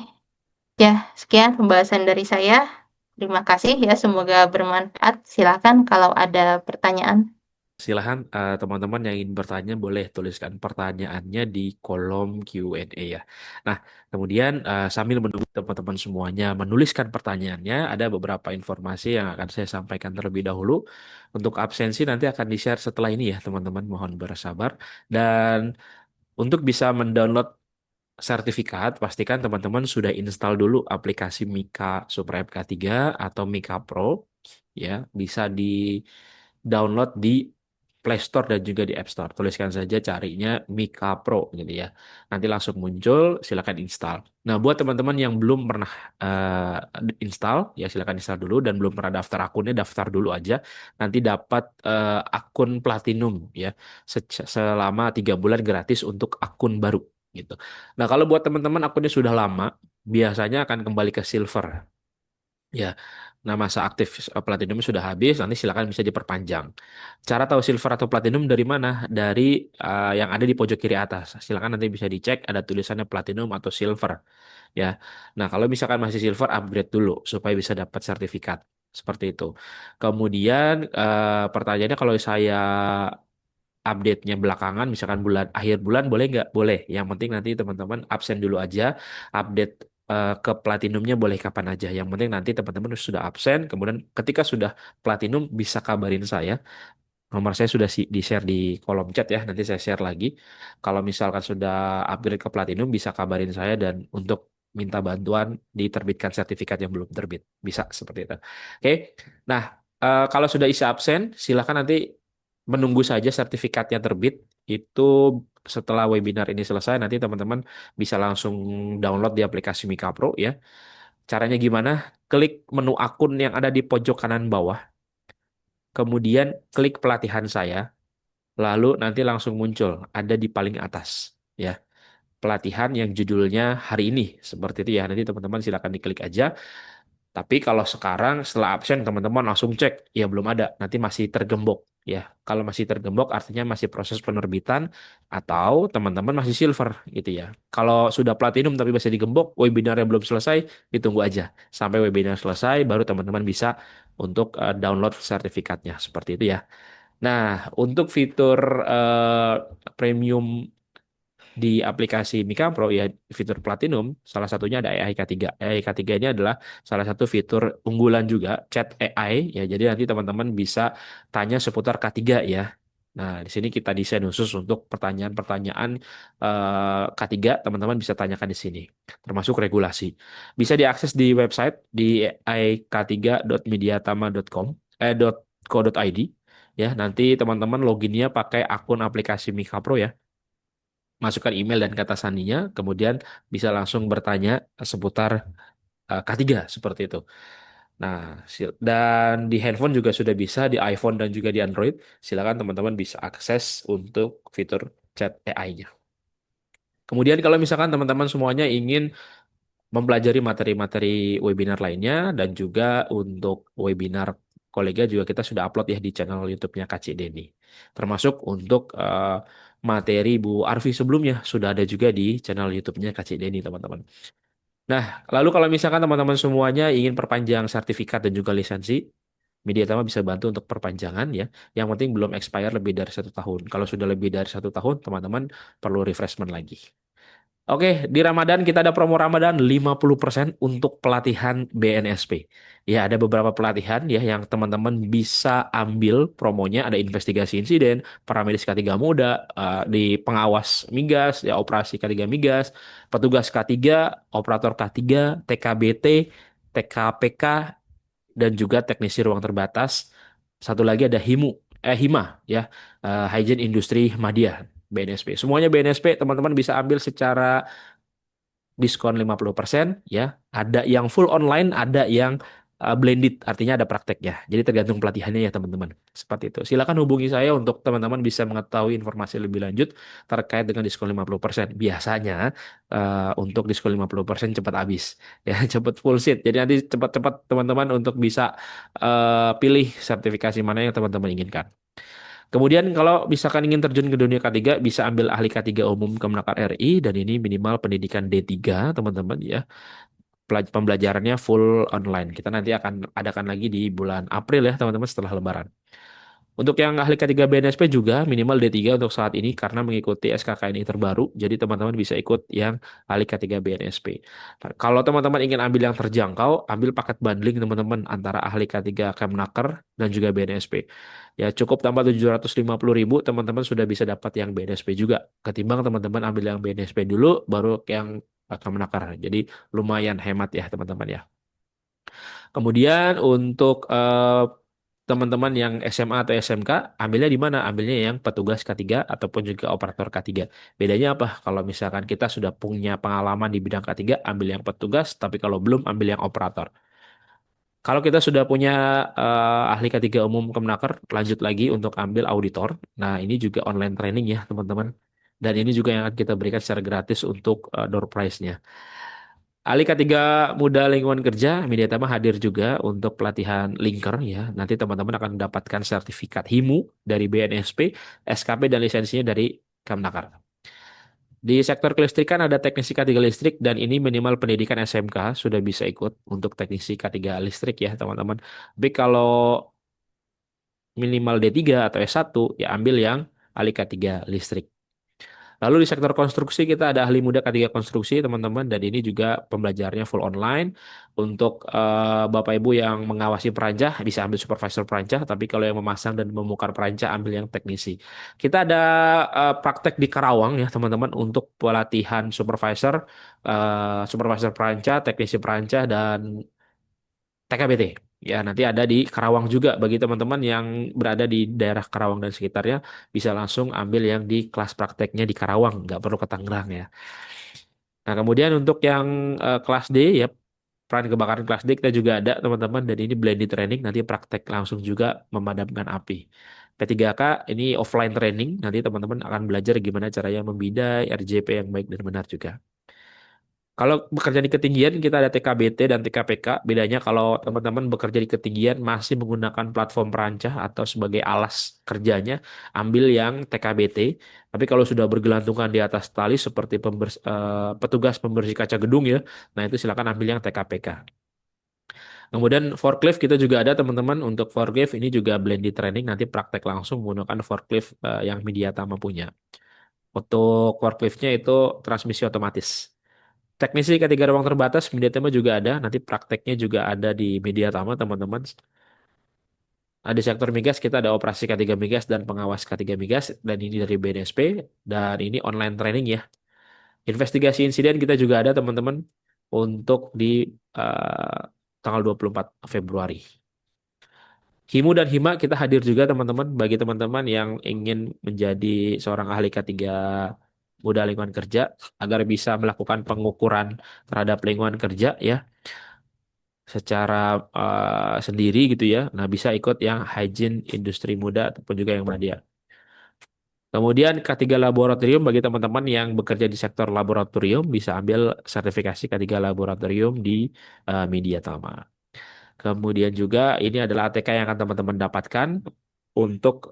ya, sekian pembahasan dari saya. Terima kasih ya, semoga bermanfaat. Silakan kalau ada pertanyaan. Silahkan teman-teman yang ingin bertanya boleh tuliskan pertanyaannya di kolom Q&A ya. Nah, kemudian sambil menunggu teman-teman semuanya menuliskan pertanyaannya, ada beberapa informasi yang akan saya sampaikan terlebih dahulu. Untuk absensi nanti akan di-share setelah ini ya, teman-teman. Mohon bersabar. Dan untuk bisa mendownload sertifikat, pastikan teman-teman sudah install dulu aplikasi Mika Supra MK3 atau Mika Pro ya, bisa di download di Play Store dan juga di App Store. Tuliskan saja carinya Mika Pro gitu ya. Nanti langsung muncul, silakan install. Nah, buat teman-teman yang belum pernah install, ya silakan install dulu dan belum pernah daftar akunnya, daftar dulu aja. Nanti dapat akun Platinum ya, selama 3 bulan gratis untuk akun baru gitu. Nah, kalau buat teman-teman akunnya sudah lama, biasanya akan kembali ke silver. Ya, nah masa aktif platinum sudah habis, nanti silakan bisa diperpanjang. Cara tahu silver atau platinum dari mana? Dari yang ada di pojok kiri atas. Silakan nanti bisa dicek ada tulisannya platinum atau silver. Ya, nah kalau misalkan masih silver, upgrade dulu supaya bisa dapat sertifikat. Seperti itu. Kemudian pertanyaannya kalau saya update-nya belakangan, misalkan akhir bulan boleh nggak? Boleh. Yang penting nanti teman-teman absen dulu aja, update ke platinumnya boleh kapan aja. Yang penting nanti teman-teman sudah absen, kemudian ketika sudah platinum bisa kabarin saya. Nomor saya sudah di-share di kolom chat ya, nanti saya share lagi. Kalau misalkan sudah upgrade ke platinum bisa kabarin saya dan untuk minta bantuan diterbitkan sertifikat yang belum terbit. Bisa seperti itu. Oke. Nah, kalau sudah isi absen, silakan nanti menunggu saja sertifikatnya terbit. Itu setelah webinar ini selesai, nanti teman-teman bisa langsung download di aplikasi Mika Pro ya. Caranya gimana? Klik menu akun yang ada di pojok kanan bawah. kemudian klik pelatihan saya, lalu nanti langsung muncul, ada di paling atas. Ya, pelatihan yang judulnya hari ini, seperti itu ya. Nanti teman-teman silakan diklik aja. Tapi kalau sekarang setelah absen teman-teman langsung cek, ya belum ada, nanti masih tergembok ya. Kalau masih tergembok artinya masih proses penerbitan atau teman-teman masih silver gitu ya. Kalau sudah platinum tapi masih digembok, webinarnya belum selesai, ditunggu aja sampai webinar selesai baru teman-teman bisa untuk download sertifikatnya seperti itu ya. Nah, untuk fitur eh, premium di aplikasi Mika Pro ya, fitur Platinum salah satunya ada AI K3. AI K3 ini adalah salah satu fitur unggulan juga, chat AI ya. Jadi nanti teman-teman bisa tanya seputar K3 ya. Nah, di sini kita desain khusus untuk pertanyaan-pertanyaan K3, teman-teman bisa tanyakan di sini, termasuk regulasi. Bisa diakses di website di aik3.mediatama.com .co.id ya. Nanti teman-teman loginnya pakai akun aplikasi Mika Pro ya, masukkan email dan kata sandinya, kemudian bisa langsung bertanya seputar K3 seperti itu. Nah, dan di handphone juga sudah bisa, di iPhone dan juga di Android. Silakan teman-teman bisa akses untuk fitur chat AI-nya. Kemudian kalau misalkan teman-teman semuanya ingin mempelajari materi-materi webinar lainnya dan juga untuk webinar kolega juga kita sudah upload ya di channel YouTube-nya Kak Deni. Termasuk untuk materi Bu Arfi sebelumnya sudah ada juga di channel YouTube-nya Kak Deni, teman-teman. Nah, lalu kalau misalkan teman-teman semuanya ingin perpanjang sertifikat dan juga lisensi, Media Tama bisa bantu untuk perpanjangan ya. Yang penting belum expire lebih dari 1 tahun. Kalau sudah lebih dari 1 tahun, teman-teman perlu refreshment lagi. Oke, di Ramadan kita ada promo Ramadan 50% untuk pelatihan BNSP. Ya, ada beberapa pelatihan ya yang teman-teman bisa ambil promonya. Ada investigasi insiden, paramedis K3 Muda, di pengawas migas, ya operasi K3 migas, petugas K3, operator K3, TKBT, TKPK, dan juga teknisi ruang terbatas. Satu lagi ada HIMA ya, Hygiene Industri Madya, BNSP. Semuanya BNSP teman-teman bisa ambil secara diskon 50% ya. Ada yang full online, ada yang blended, artinya ada prakteknya. Jadi tergantung pelatihannya ya teman-teman. Seperti itu. Silakan hubungi saya untuk teman-teman bisa mengetahui informasi lebih lanjut terkait dengan diskon 50%. Biasanya untuk diskon 50% cepat habis ya, cepat full seat. Jadi nanti cepat-cepat teman-teman untuk bisa pilih sertifikasi mana yang teman-teman inginkan. Kemudian kalau misalkan ingin terjun ke dunia K3, bisa ambil ahli K3 umum Kemenaker RI dan ini minimal pendidikan D3, teman-teman ya. Pembelajarannya full online. Kita nanti akan adakan lagi di bulan April ya, teman-teman, setelah Lebaran. Untuk yang ahli K3 BNSP juga minimal D3 untuk saat ini karena mengikuti SKKNI terbaru. Jadi teman-teman bisa ikut yang ahli K3 BNSP. Nah, kalau teman-teman ingin ambil yang terjangkau, ambil paket bundling teman-teman antara ahli K3 Kemnaker dan juga BNSP. Ya cukup tambah 750.000, teman-teman sudah bisa dapat yang BNSP juga. Ketimbang teman-teman ambil yang BNSP dulu, baru yang Kemnaker. Jadi lumayan hemat ya teman-teman ya. Kemudian untuk teman-teman yang SMA atau SMK, ambilnya di mana? Ambilnya yang petugas K3 ataupun juga operator K3. Bedanya apa? Kalau misalkan kita sudah punya pengalaman di bidang K3, ambil yang petugas, tapi kalau belum, ambil yang operator. Kalau kita sudah punya ahli K3 umum Kemenaker, lanjut lagi untuk ambil auditor. Nah, ini juga online training ya, teman-teman. Dan ini juga yang akan kita berikan secara gratis untuk door prize-nya. Ali K3 Muda Lingkungan Kerja, Mediatama hadir juga untuk pelatihan linker ya. Nanti teman-teman akan mendapatkan sertifikat HIMU dari BNSP, SKP dan lisensinya dari Kemnaker. Di sektor kelistrikan ada teknisi K3 listrik dan ini minimal pendidikan SMK sudah bisa ikut untuk teknisi K3 listrik ya teman-teman. Tapi kalau minimal D3 atau S1 ya ambil yang Ali K3 listrik. Lalu di sektor konstruksi kita ada ahli muda K3 konstruksi teman-teman dan ini juga pembelajarannya full online. Untuk Bapak Ibu yang mengawasi perancah bisa ambil supervisor perancah, tapi kalau yang memasang dan membongkar perancah ambil yang teknisi. Kita ada praktek di Karawang ya teman-teman untuk pelatihan supervisor perancah, teknisi perancah dan TKBT. Ya, nanti ada di Karawang juga bagi teman-teman yang berada di daerah Karawang dan sekitarnya bisa langsung ambil yang di kelas prakteknya di Karawang, nggak perlu ke Tangerang ya. Nah, kemudian untuk yang kelas D ya peran kebakaran kelas D kita juga ada teman-teman, dan ini blended training, nanti praktek langsung juga memadamkan api. P3K ini offline training, nanti teman-teman akan belajar gimana caranya membidai RJP yang baik dan benar juga. Kalau bekerja di ketinggian kita ada TKBT dan TKPK. Bedanya kalau teman-teman bekerja di ketinggian masih menggunakan platform perancah atau sebagai alas kerjanya, ambil yang TKBT. Tapi kalau sudah bergelantungan di atas tali seperti petugas pembersih kaca gedung ya, nah itu silakan ambil yang TKPK. Kemudian forklift kita juga ada teman-teman. Untuk forklift ini juga blended training, nanti praktek langsung menggunakan forklift yang Mediatama punya. Untuk forkliftnya itu transmisi otomatis. Teknisi ketiga ruang terbatas Mediatama juga ada. Nanti prakteknya juga ada di Mediatama teman-teman. Nah, di sektor migas kita ada operasi K3 migas dan pengawas K3 migas. Dan ini dari BNSP. Dan ini online training ya. Investigasi insiden kita juga ada teman-teman. Untuk di eh, tanggal 24 Februari. Himu dan Hima kita hadir juga teman-teman. Bagi teman-teman yang ingin menjadi seorang ahli K3 muda lingkungan kerja. Agar bisa melakukan pengukuran terhadap lingkungan kerja ya secara sendiri gitu ya. Nah, bisa ikut yang hygiene industri muda ataupun juga yang media. Kemudian K3 laboratorium bagi teman-teman yang bekerja di sektor laboratorium bisa ambil sertifikasi K3 laboratorium di Media Tama. Kemudian juga ini adalah ATK yang akan teman-teman dapatkan untuk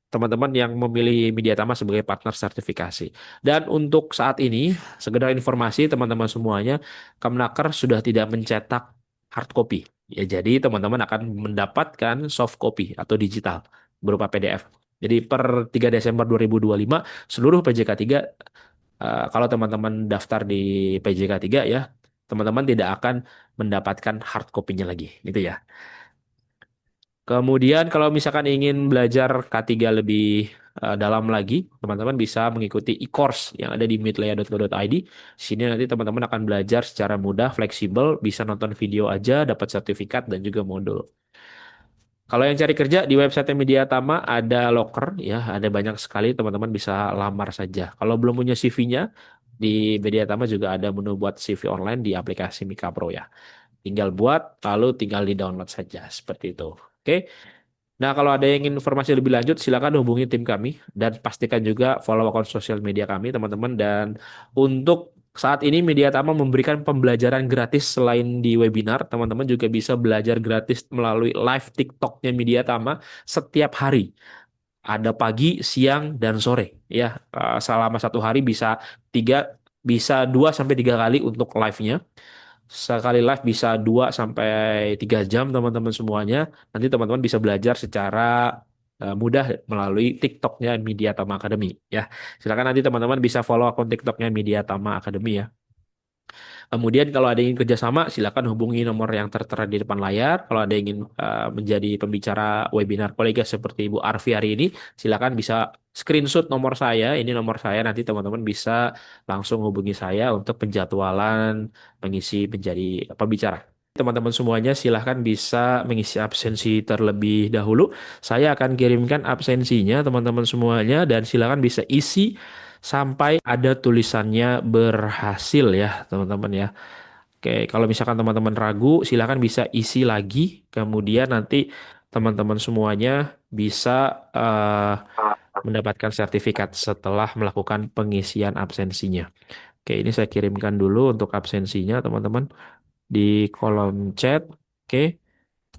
teman-teman yang memilih Mediatama sebagai partner sertifikasi. Dan untuk saat ini, sekedar informasi teman-teman semuanya, Kemnaker sudah tidak mencetak hard copy. Ya, jadi teman-teman akan mendapatkan soft copy atau digital berupa PDF. Jadi per 3 Desember 2025 seluruh PJK 3 kalau teman-teman daftar di PJK 3 ya, teman-teman tidak akan mendapatkan hard copy-nya lagi, gitu ya. Kemudian kalau misalkan ingin belajar K3 lebih dalam lagi, teman-teman bisa mengikuti e-course yang ada di midlaya.co.id. Di sini nanti teman-teman akan belajar secara mudah, fleksibel, bisa nonton video aja, dapat sertifikat dan juga modul. Kalau yang cari kerja di website Media Tama ada loker ya, ada banyak sekali teman-teman bisa lamar saja. Kalau belum punya CV-nya di Media Tama juga ada menu buat CV online di aplikasi Mika Pro ya. Tinggal buat lalu tinggal di-download saja seperti itu. Oke. Nah, kalau ada yang ingin informasi lebih lanjut, silakan hubungi tim kami dan pastikan juga follow akun sosial media kami, teman-teman. Dan untuk saat ini Mediatama memberikan pembelajaran gratis selain di webinar, teman-teman juga bisa belajar gratis melalui live TikToknya Mediatama setiap hari. Ada pagi, siang, dan sore. Ya, selama satu hari tiga, bisa 2 sampai 3 kali untuk live-nya. Sekali live bisa 2 sampai 3 jam teman-teman semuanya. Nanti teman-teman bisa belajar secara mudah melalui TikToknya Media Tama Academy ya. Silakan nanti teman-teman bisa follow akun TikToknya Media Tama Academy ya. Kemudian kalau ada yang ingin kerjasama, silakan hubungi nomor yang tertera di depan layar. Kalau ada yang ingin menjadi pembicara webinar kolega seperti Ibu Arfi hari ini, silakan bisa screenshot nomor saya. Ini nomor saya, nanti teman-teman bisa langsung hubungi saya untuk penjadwalan mengisi menjadi pembicara. Teman-teman semuanya silahkan bisa mengisi absensi terlebih dahulu. Saya akan kirimkan absensinya teman-teman semuanya dan silahkan bisa isi sampai ada tulisannya berhasil ya teman-teman ya. Oke, kalau misalkan teman-teman ragu silahkan bisa isi lagi. Kemudian nanti teman-teman semuanya bisa mendapatkan sertifikat setelah melakukan pengisian absensinya. Oke, ini saya kirimkan dulu untuk absensinya teman-teman di kolom chat. Oke.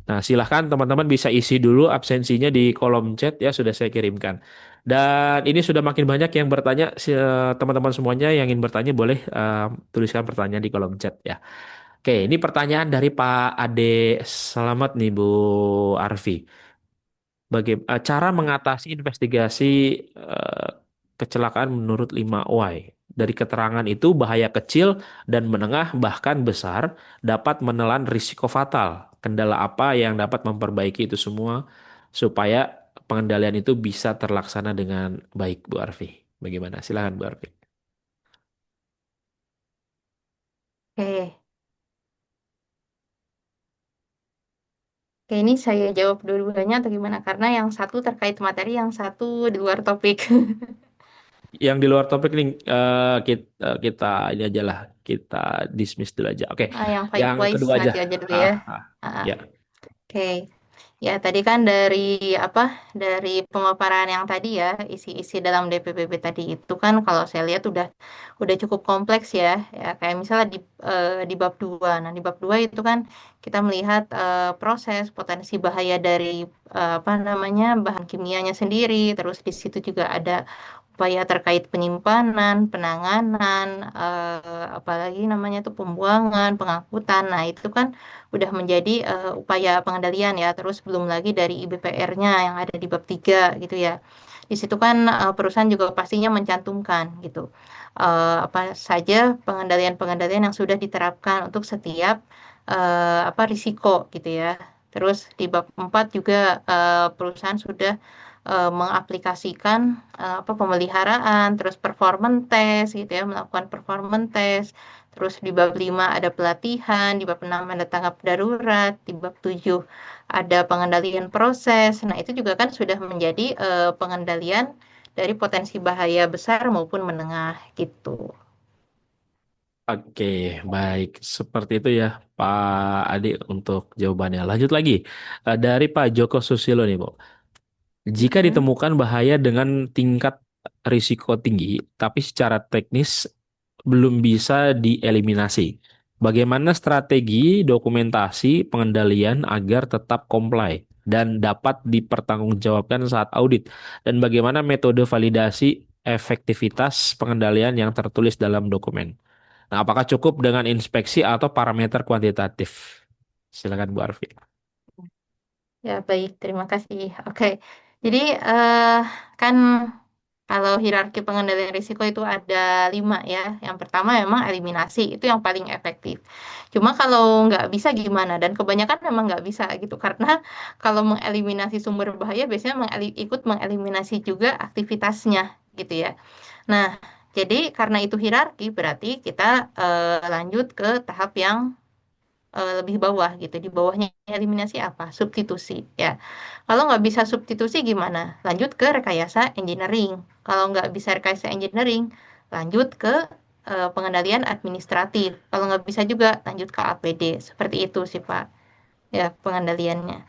Nah, silahkan teman-teman bisa isi dulu absensinya di kolom chat ya, sudah saya kirimkan. Dan ini sudah makin banyak yang bertanya, teman-teman semuanya yang ingin bertanya boleh tuliskan pertanyaan di kolom chat ya. Oke, ini pertanyaan dari Pak Ade Selamat nih Bu Arfi. Bagaimana cara mengatasi investigasi eh, kecelakaan menurut 5 y? Dari keterangan itu bahaya kecil dan menengah bahkan besar dapat menelan risiko fatal. Kendala apa yang dapat memperbaiki itu semua supaya pengendalian itu bisa terlaksana dengan baik, Bu Arfi? Bagaimana? Silakan Bu Arfi. Oke. Oke, ini saya jawab dua-duanya atau gimana? Karena yang satu terkait materi, yang satu di luar topik. yang di luar topik nih kita ini aja lah, kita dismiss dulu aja. Oke, Yang yang Pipewise kedua aja. nanti aja dulu Ah, ya. ah, Ah, ya. oke. Ya, tadi kan dari apa? Dari pemaparan yang tadi ya, isi-isi dalam DPPP tadi itu kan kalau saya lihat udah cukup kompleks ya. Ya, kayak misalnya di bab 2. Nah, di bab 2 itu kan kita melihat proses potensi bahaya dari apa namanya? Bahan kimianya sendiri, terus di situ juga ada upaya terkait penyimpanan, penanganan, apalagi namanya itu pembuangan, pengangkutan. Nah, itu kan udah menjadi upaya pengendalian ya. Terus belum lagi dari IBPR-nya yang ada di bab 3 gitu ya. Di situ kan perusahaan juga pastinya mencantumkan gitu. Apa saja pengendalian-pengendalian yang sudah diterapkan untuk setiap apa risiko gitu ya. Terus di bab 4 juga perusahaan sudah mengaplikasikan apa pemeliharaan, terus performance test gitu ya, melakukan performance test. Terus di bab 5 ada pelatihan, di bab 6 ada tanggap darurat, di bab 7 ada pengendalian proses. Nah, itu juga kan sudah menjadi pengendalian dari potensi bahaya besar maupun menengah gitu. Oke, baik. Seperti itu ya, Pak Adi untuk jawabannya. Lanjut lagi. Dari Pak Joko Susilo nih, Bu. Jika Mm-mm. ditemukan bahaya dengan tingkat risiko tinggi, tapi secara teknis belum bisa dieliminasi, bagaimana strategi dokumentasi pengendalian agar tetap comply dan dapat dipertanggungjawabkan saat audit? Dan bagaimana metode validasi efektivitas pengendalian yang tertulis dalam dokumen? Nah, apakah cukup dengan inspeksi atau parameter kuantitatif? Silakan Bu Arfi. Ya, baik, terima kasih. Oke, jadi kan kalau hierarki pengendalian risiko itu ada 5 ya. Yang pertama memang eliminasi, itu yang paling efektif. Cuma kalau nggak bisa gimana? Dan kebanyakan memang nggak bisa gitu. Karena kalau mengeliminasi sumber bahaya, biasanya ikut mengeliminasi juga aktivitasnya gitu ya. Nah, jadi karena itu hierarki, berarti kita lanjut ke tahap yang lebih bawah gitu. Di bawahnya eliminasi apa? Substitusi ya. Kalau nggak bisa substitusi gimana? Lanjut ke rekayasa engineering. Kalau nggak bisa rekayasa engineering, lanjut ke pengendalian administratif. Kalau nggak bisa juga lanjut ke APD. Seperti itu sih Pak. Ya pengendaliannya.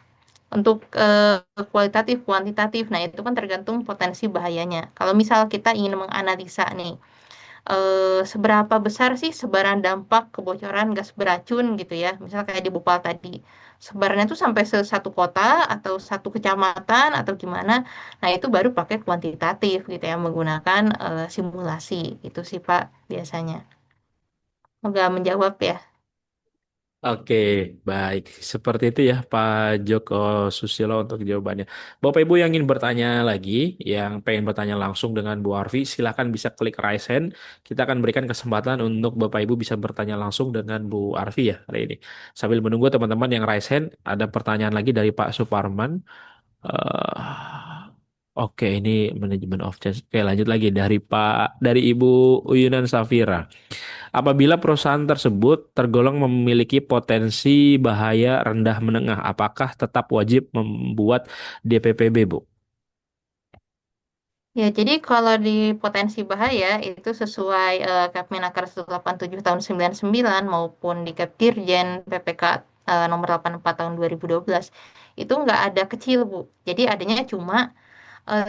Untuk kualitatif, kuantitatif, nah itu kan tergantung potensi bahayanya. Kalau misal kita ingin menganalisa nih, seberapa besar sih sebaran dampak kebocoran gas beracun gitu ya. Misal kayak di Bhopal tadi. Sebarannya tuh sampai satu kota atau satu kecamatan atau gimana. Nah, itu baru pakai kuantitatif gitu ya, menggunakan simulasi. Itu sih Pak biasanya. Semoga menjawab ya. Oke, baik. Seperti itu ya Pak Joko Susilo untuk jawabannya. Bapak Ibu yang ingin bertanya lagi, yang pengen bertanya langsung dengan Bu Arfi, silahkan bisa klik raise hand. Kita akan berikan kesempatan untuk Bapak Ibu bisa bertanya langsung dengan Bu Arfi ya hari ini. Sambil menunggu teman-teman yang raise hand, ada pertanyaan lagi dari Pak Suparman. Oke, ini manajemen of change. Oke, lanjut lagi dari Ibu Uyunan Safira. Apabila perusahaan tersebut tergolong memiliki potensi bahaya rendah menengah, apakah tetap wajib membuat DPPB, Bu? Ya, jadi kalau di potensi bahaya itu sesuai Kepmenaker 187 tahun 99 maupun di Kepdirjen PPK nomor 84 tahun 2012 itu nggak ada kecil, Bu. Jadi adanya cuma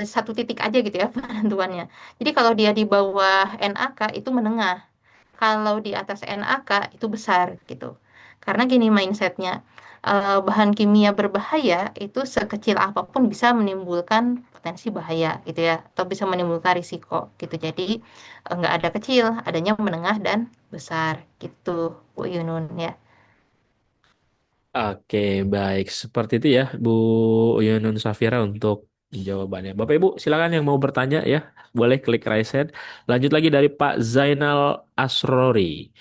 satu titik aja gitu ya penentuannya. Jadi kalau dia di bawah NAK itu menengah, kalau di atas NAK itu besar gitu. Karena gini mindsetnya, bahan kimia berbahaya itu sekecil apapun bisa menimbulkan potensi bahaya gitu ya, atau bisa menimbulkan risiko gitu. Jadi nggak ada kecil, adanya menengah dan besar gitu, Bu Yunun ya. Oke, baik. Seperti itu ya, Bu Yunun Safira untuk jawabannya. Bapak Ibu, silakan yang mau bertanya ya, boleh klik raise hand. Lanjut lagi dari Pak Zainal Asrori.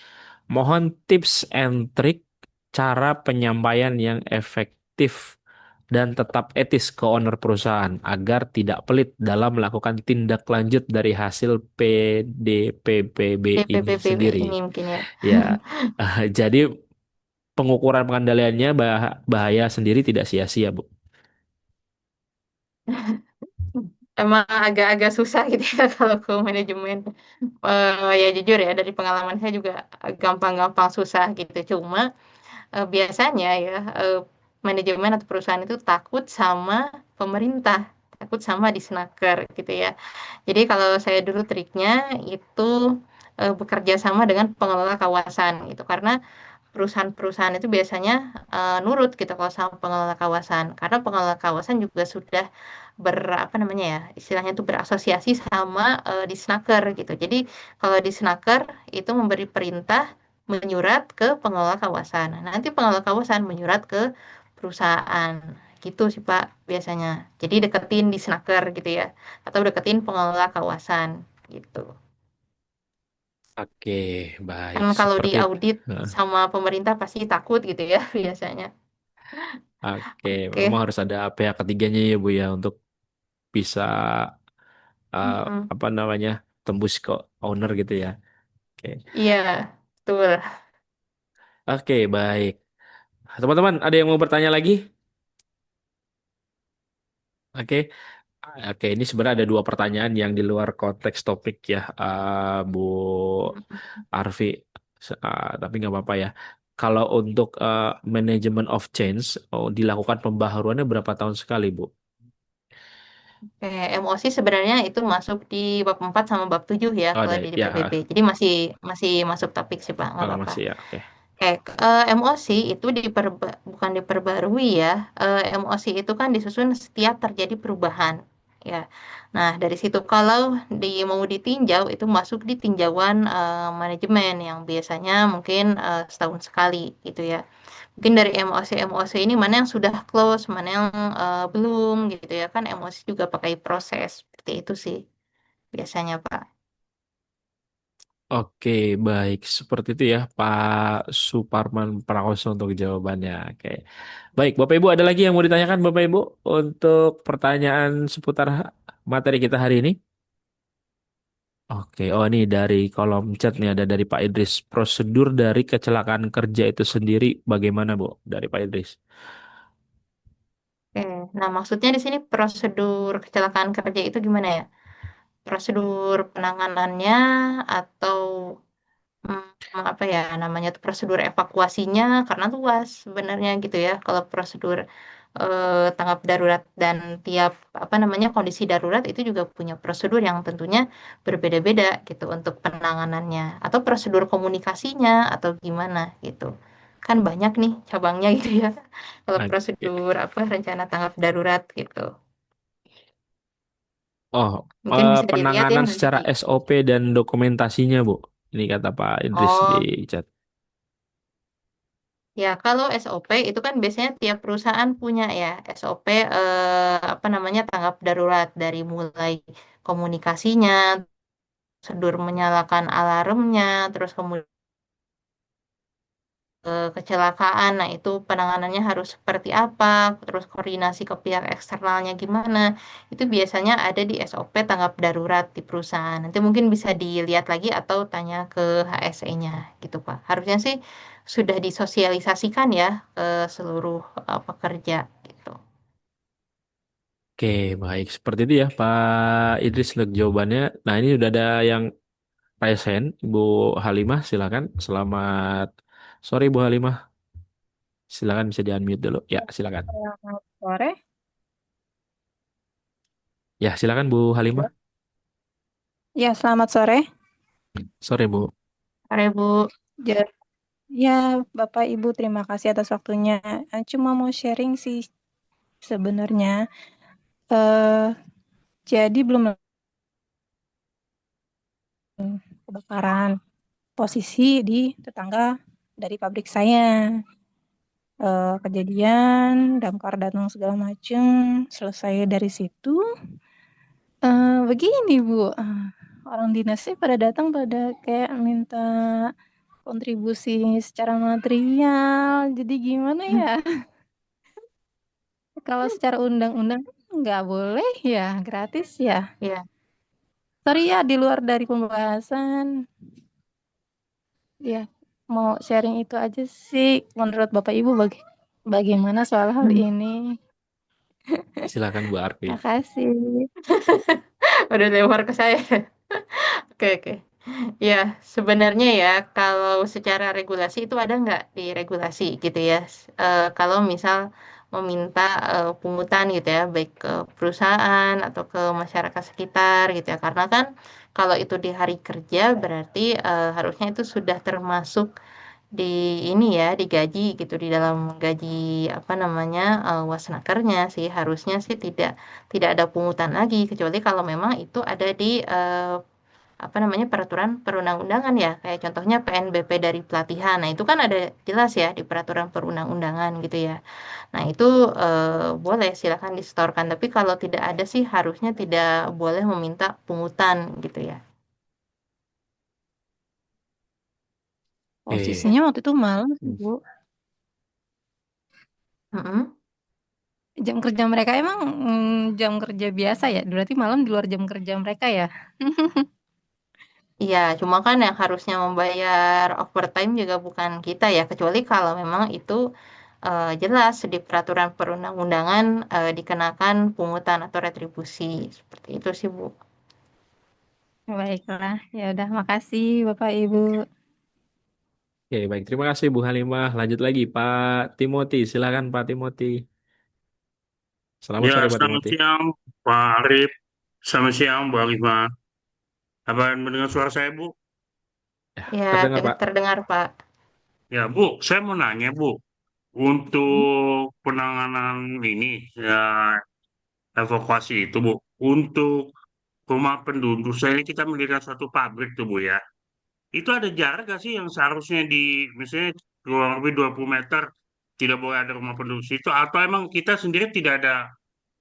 Mohon tips and trik cara penyampaian yang efektif dan tetap etis ke owner perusahaan agar tidak pelit dalam melakukan tindak lanjut dari hasil PDPPB ini DPPPB sendiri. ini mungkin ya. Ya, jadi pengukuran pengendaliannya bahaya sendiri tidak sia-sia, Bu. emang agak-agak susah gitu ya kalau ke manajemen. Ya jujur ya dari pengalaman saya juga gampang-gampang susah gitu. Cuma biasanya ya manajemen atau perusahaan itu takut sama pemerintah, takut sama disnaker gitu ya. Jadi kalau saya dulu triknya itu bekerja sama dengan pengelola kawasan gitu karena perusahaan-perusahaan itu biasanya nurut gitu kalau sama pengelola kawasan karena pengelola kawasan juga sudah apa namanya ya istilahnya itu berasosiasi sama disnaker gitu. Jadi kalau disnaker itu memberi perintah menyurat ke pengelola kawasan. Nah, nanti pengelola kawasan menyurat ke perusahaan gitu sih Pak biasanya. Jadi deketin disnaker gitu ya atau deketin pengelola kawasan gitu. Oke, baik. Kan kalau di Seperti itu. audit Nah, sama pemerintah pasti takut gitu ya biasanya. oke, memang Oke. harus ada pihak ketiganya ya Bu ya untuk bisa uh, Mm-mm. apa namanya tembus ke owner gitu ya. Oke, Iya, betul. oke, baik. Teman-teman, ada yang mau bertanya lagi? Oke, oke. Ini sebenarnya ada dua pertanyaan yang di luar konteks topik ya, Bu Arfi. Tapi nggak apa-apa ya. Kalau untuk manajemen of change, oh, dilakukan pembaharuannya berapa tahun sekali, Bu? Oke, MOC sebenarnya itu masuk di bab 4 sama bab 7 ya Oh, kalau dari di ya, DPPP. Jadi masih masih masuk topik sih Pak, nggak kalau apa-apa. masih ya, oke. Oke, MOC itu bukan diperbarui ya. MOC itu kan disusun setiap terjadi perubahan. Ya. Nah, dari situ kalau mau ditinjau itu masuk di tinjauan manajemen yang biasanya mungkin setahun sekali gitu ya. Mungkin dari MOC ini mana yang sudah close, mana yang belum gitu ya kan MOC juga pakai proses seperti itu sih biasanya Pak. Oke, baik. Seperti itu ya, Pak Suparman Prakoso untuk jawabannya. Oke. Baik, Bapak Ibu ada lagi yang mau ditanyakan Bapak Ibu untuk pertanyaan seputar materi kita hari ini? Oke, oh ini dari kolom chat nih ada dari Pak Idris. Prosedur dari kecelakaan kerja itu sendiri bagaimana, Bu? Dari Pak Idris. Oke, nah maksudnya di sini prosedur kecelakaan kerja itu gimana ya? Prosedur penanganannya atau apa ya namanya tuh prosedur evakuasinya karena luas sebenarnya gitu ya. Kalau prosedur tanggap darurat dan tiap apa namanya kondisi darurat itu juga punya prosedur yang tentunya berbeda-beda gitu untuk penanganannya atau prosedur komunikasinya atau gimana gitu. Kan banyak nih cabangnya gitu ya. Kalau Oke. prosedur apa rencana tanggap darurat gitu. Oh, Mungkin bisa dilihat ya penanganan nanti secara di. SOP dan dokumentasinya, Bu. Ini kata Pak Idris di Oh, chat. ya, kalau SOP itu kan biasanya tiap perusahaan punya ya SOP apa namanya tanggap darurat dari mulai komunikasinya, prosedur menyalakan alarmnya, terus kemudian kecelakaan. Nah, itu penanganannya harus seperti apa, terus koordinasi ke pihak eksternalnya gimana. Itu biasanya ada di SOP tanggap darurat di perusahaan. Nanti mungkin bisa dilihat lagi atau tanya ke HSE-nya gitu, Pak. Harusnya sih sudah disosialisasikan ya ke seluruh pekerja gitu. Oke, baik. Seperti itu ya, Pak Idris untuk jawabannya. Nah, ini sudah ada yang present, Ibu Halimah, silakan. Selamat sore, Ibu Halimah. Silakan bisa di-unmute dulu. Ya, silakan. Selamat sore. Ya, silakan Bu Halimah. Ya, selamat sore. Sore, Bu. Oke, Bu. Ja- Ya, Bapak Ibu, terima kasih atas waktunya. Cuma mau sharing sih sebenarnya. eh jadi belum kebakaran posisi di tetangga dari pabrik saya. Kejadian, damkar datang segala macem. Selesai dari situ, begini Bu, orang dinasnya pada datang pada kayak minta kontribusi secara material. Jadi gimana ya? Kalau secara undang-undang nggak boleh ya, gratis ya. Ya. Sorry ya, di luar dari pembahasan. Ya, mau sharing itu aja sih. Menurut Bapak Ibu bagaimana soal hal Hmm. ini? Silakan Bu Arfi. Makasih. Udah lempar ke saya. Oke, oke. Ya, sebenarnya ya, kalau secara regulasi itu ada nggak di regulasi gitu ya. Kalau misal meminta pungutan gitu ya, baik ke perusahaan atau ke masyarakat sekitar gitu ya. Karena kan kalau itu di hari kerja berarti harusnya itu sudah termasuk di ini ya, digaji gitu di dalam gaji apa namanya wasnakernya sih harusnya sih tidak ada pungutan lagi kecuali kalau memang itu ada di apa namanya peraturan perundang-undangan ya kayak contohnya PNBP dari pelatihan nah itu kan ada jelas ya di peraturan perundang-undangan gitu ya nah itu boleh silakan disetorkan tapi kalau tidak ada sih harusnya tidak boleh meminta pungutan gitu ya. Oke. Posisinya waktu itu malam sih, Hmm. Bu. Mm-mm. Jam kerja mereka emang jam kerja biasa ya? Berarti malam di luar jam kerja mereka ya? Iya, cuma kan yang harusnya membayar overtime juga bukan kita ya, kecuali kalau memang itu jelas di peraturan perundang-undangan dikenakan pungutan atau retribusi. Seperti itu sih, Bu. Baiklah, ya udah makasih Bapak Ibu. Oke, baik. Terima kasih Bu Halimah. Lanjut lagi Pak Timothy. Silakan Pak Timothy. Selamat Ya, sore Pak selamat Timothy. siang Pak Arif. Selamat siang Bu Arifah. Apa mendengar suara saya, Bu? Ya, Ya, terdengar Pak. terdengar, Pak. Ya, Bu, saya mau nanya, Bu. Hmm. Untuk penanganan ini, ya, evakuasi itu, Bu. Untuk rumah penduduk, saya ini kita mendirikan suatu pabrik tuh, Bu, ya. Itu ada jarak gak sih yang seharusnya misalnya kurang lebih 20 meter, tidak boleh ada rumah penduduk situ, atau emang kita sendiri tidak ada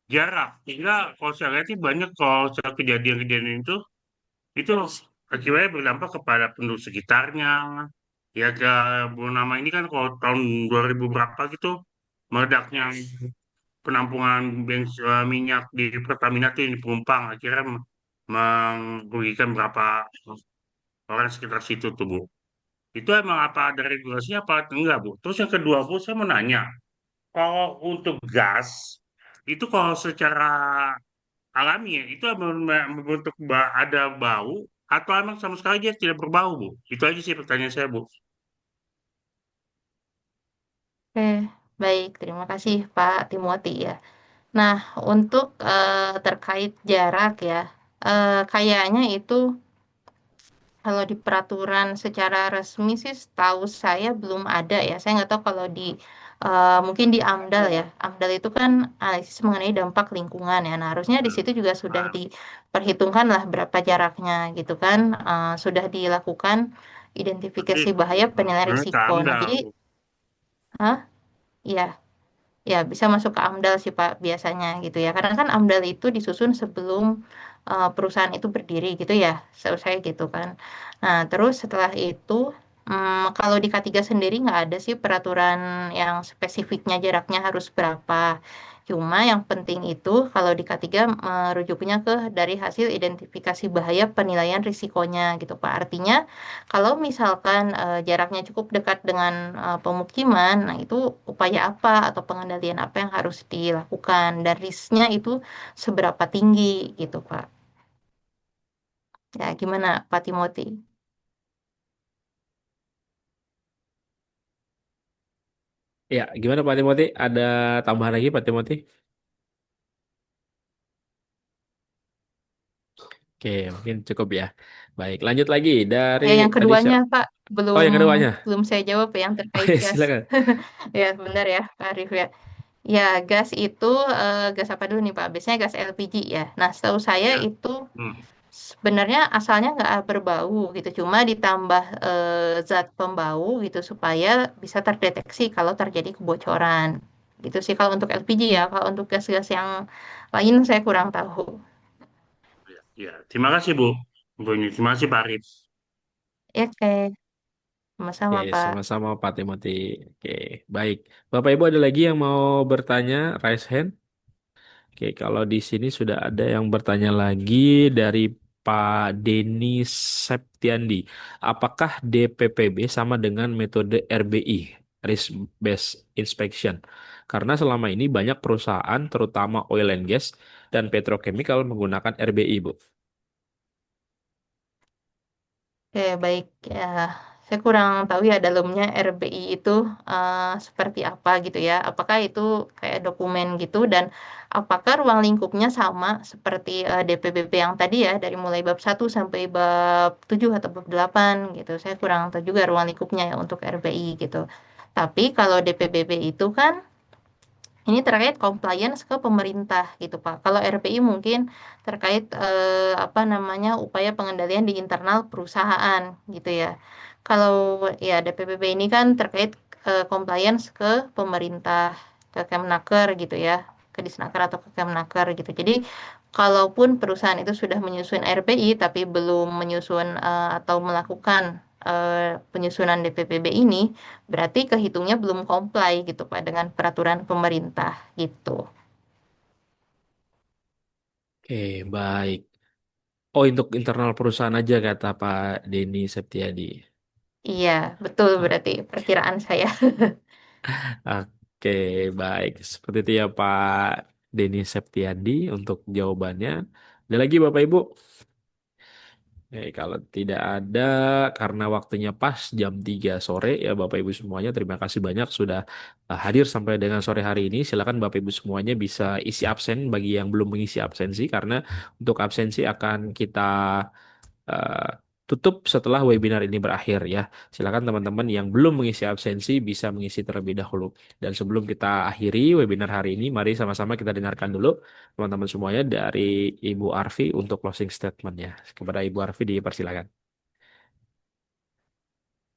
jarak? Sehingga kalau saya lihat ini banyak kalau saya kejadian-kejadian itu akibatnya berdampak kepada penduduk sekitarnya. Ya ke Purnama ini kan kalau tahun 2000 berapa gitu meledaknya penampungan minyak di Pertamina itu yang di Pelumpang akhirnya merugikan berapa orang sekitar situ tuh Bu. Itu emang apa ada regulasinya apa enggak Bu? Terus yang kedua Bu saya mau nanya kalau untuk gas itu kalau secara alami ya itu membentuk ada bau atau emang sama sekali dia tidak berbau Bu? Itu aja sih pertanyaan saya Bu. Oke, baik. Terima kasih, Pak Timothy ya. Nah, untuk terkait jarak ya, kayaknya itu kalau di peraturan secara resmi sih setahu saya belum ada ya. Saya nggak tahu kalau di mungkin di AMDAL ya. AMDAL itu kan analisis mengenai dampak lingkungan ya. Nah, harusnya di situ juga sudah Nah, diperhitungkan lah berapa jaraknya gitu kan. Sudah dilakukan berarti identifikasi bahaya penilaian sebenarnya risiko. Nah, skandal jadi, Bu. ah, iya. Ya, bisa masuk ke AMDAL sih Pak biasanya gitu ya. Karena kan AMDAL itu disusun sebelum perusahaan itu berdiri gitu ya. Setahu saya gitu kan. Nah, terus setelah itu kalau di K3 sendiri nggak ada sih peraturan yang spesifiknya jaraknya harus berapa. Cuma yang penting itu kalau di K3 merujuknya ke dari hasil identifikasi bahaya penilaian risikonya gitu Pak. Artinya kalau misalkan jaraknya cukup dekat dengan pemukiman, nah itu upaya apa atau pengendalian apa yang harus dilakukan dan risknya itu seberapa tinggi gitu Pak. Ya gimana Pak Timothy? Ya, gimana Pak Timothy? Ada tambahan lagi Pak Timothy? Oke, mungkin cukup ya. Baik, lanjut lagi dari Ya yang tadi keduanya Pak Oh, belum yang keduanya. belum saya jawab ya, yang Oh terkait ya, gas. silakan. Ya benar ya Pak Arif ya. Ya gas itu gas apa dulu nih Pak? Biasanya gas LPG ya. Nah setahu saya Ya. itu Hmm. sebenarnya asalnya nggak berbau gitu, cuma ditambah zat pembau gitu supaya bisa terdeteksi kalau terjadi kebocoran. Gitu sih kalau untuk LPG ya. Kalau untuk gas-gas yang lain saya kurang tahu. Ya, ya. Terima kasih Bu. Bu ini. Terima kasih Pak Arif. Ya, oke. Oke, Sama-sama Pak. sama-sama Pak Timothy. Oke, baik. Bapak Ibu ada lagi yang mau bertanya, raise hand? Oke, kalau di sini sudah ada yang bertanya lagi dari Pak Denny Septiandi. Apakah DPPB sama dengan metode RBI, Risk Based Inspection? Karena selama ini banyak perusahaan, terutama oil and gas dan petrochemical menggunakan RBI, Bu. Oke, baik. Ya, saya kurang tahu ya dalamnya RBI itu seperti apa gitu ya. Apakah itu kayak dokumen gitu dan apakah ruang lingkupnya sama seperti DPBP yang tadi ya, dari mulai bab 1 sampai bab 7 atau bab 8 gitu. Saya kurang tahu juga ruang lingkupnya ya untuk RBI gitu. Tapi kalau DPBP itu kan ini terkait compliance ke pemerintah gitu Pak. Kalau RPI mungkin terkait apa namanya upaya pengendalian di internal perusahaan gitu ya. Kalau ya DPPP ini kan terkait compliance ke pemerintah, ke Kemnaker gitu ya, ke Disnaker atau ke Kemnaker gitu. Jadi kalaupun perusahaan itu sudah menyusun RPI tapi belum menyusun atau melakukan penyusunan DPPB ini, berarti kehitungnya belum comply gitu Pak dengan peraturan pemerintah gitu. Oke, baik. Oh, untuk internal perusahaan aja kata Pak Denny Septiadi. Iya, betul Ah, berarti perkiraan saya. Oke, baik. Seperti itu ya Pak Denny Septiadi untuk jawabannya. Ada lagi Bapak Ibu? Kalau tidak ada, karena waktunya pas jam 3 sore, ya Bapak Ibu semuanya, terima kasih banyak sudah hadir sampai dengan sore hari ini. Silakan Bapak Ibu semuanya bisa isi absen bagi yang belum mengisi absensi, karena untuk absensi akan kita eh, tutup setelah webinar ini berakhir ya. Silakan teman-teman yang belum mengisi absensi bisa mengisi terlebih dahulu. Dan sebelum kita akhiri webinar hari ini, mari sama-sama kita dengarkan dulu teman-teman semuanya dari Ibu Arfi untuk closing statement-nya. Kepada Ibu Arfi dipersilakan.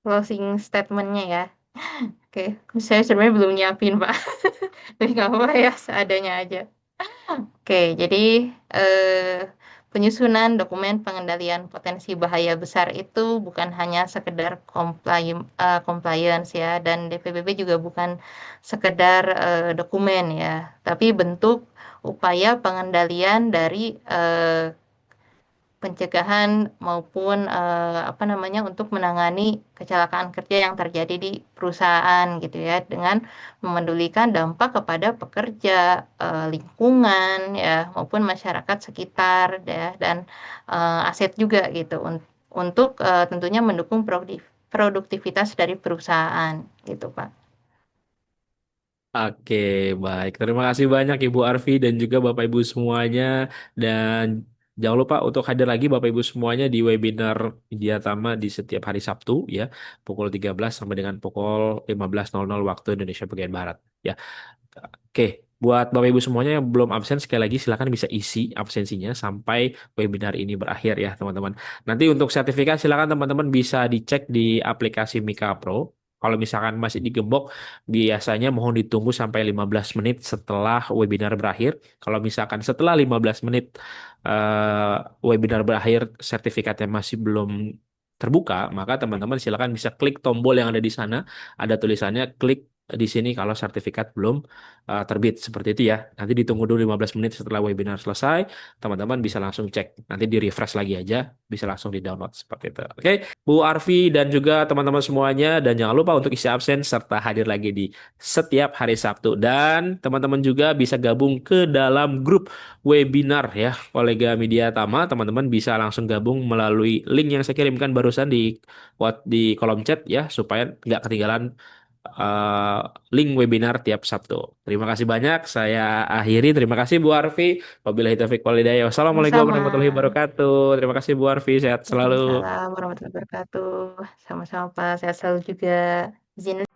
Closing statement-nya ya. Oke, saya sebenarnya belum nyiapin Pak. Tapi nggak apa-apa ya, seadanya aja. Oke, jadi penyusunan dokumen pengendalian potensi bahaya besar itu bukan hanya sekedar compliance ya, dan DPBB juga bukan sekedar dokumen ya, tapi bentuk upaya pengendalian dari pencegahan maupun apa namanya untuk menangani kecelakaan kerja yang terjadi di perusahaan gitu ya dengan memedulikan dampak kepada pekerja, lingkungan ya maupun masyarakat sekitar ya dan aset juga gitu untuk tentunya mendukung produktivitas dari perusahaan gitu Pak. Oke, baik. Terima kasih banyak Ibu Arfi dan juga Bapak Ibu semuanya. Dan jangan lupa untuk hadir lagi Bapak Ibu semuanya di webinar Media Tama di setiap hari Sabtu ya, pukul 13 sampai dengan pukul 15.00 waktu Indonesia bagian Barat ya. Oke, buat Bapak Ibu semuanya yang belum absen, sekali lagi silakan bisa isi absensinya sampai webinar ini berakhir ya, teman-teman. Nanti untuk sertifikat silakan teman-teman bisa dicek di aplikasi Mika Pro. Kalau misalkan masih digembok, biasanya mohon ditunggu sampai 15 menit setelah webinar berakhir. Kalau misalkan setelah 15 menit webinar berakhir, sertifikatnya masih belum terbuka, maka teman-teman silakan bisa klik tombol yang ada di sana. Ada tulisannya klik di sini kalau sertifikat belum terbit seperti itu ya. Nanti ditunggu dulu 15 menit setelah webinar selesai, teman-teman bisa langsung cek. Nanti di refresh lagi aja, bisa langsung di-download seperti itu. Oke, Bu Arfi dan juga teman-teman semuanya, dan jangan lupa untuk isi absen serta hadir lagi di setiap hari Sabtu. Dan teman-teman juga bisa gabung ke dalam grup webinar ya, Kolega Media Tama. Teman-teman bisa langsung gabung melalui link yang saya kirimkan barusan di kolom chat ya, supaya nggak ketinggalan eh, link webinar tiap Sabtu. Terima kasih banyak. Saya akhiri. Terima kasih Bu Arfi. Wabillahi taufiq wal hidayah. Wassalamualaikum Sama-sama. warahmatullahi wabarakatuh. Terima kasih Bu Arfi. Sehat selalu. Waalaikumsalam warahmatullahi wabarakatuh. Sama-sama Pak, sehat selalu juga. Izin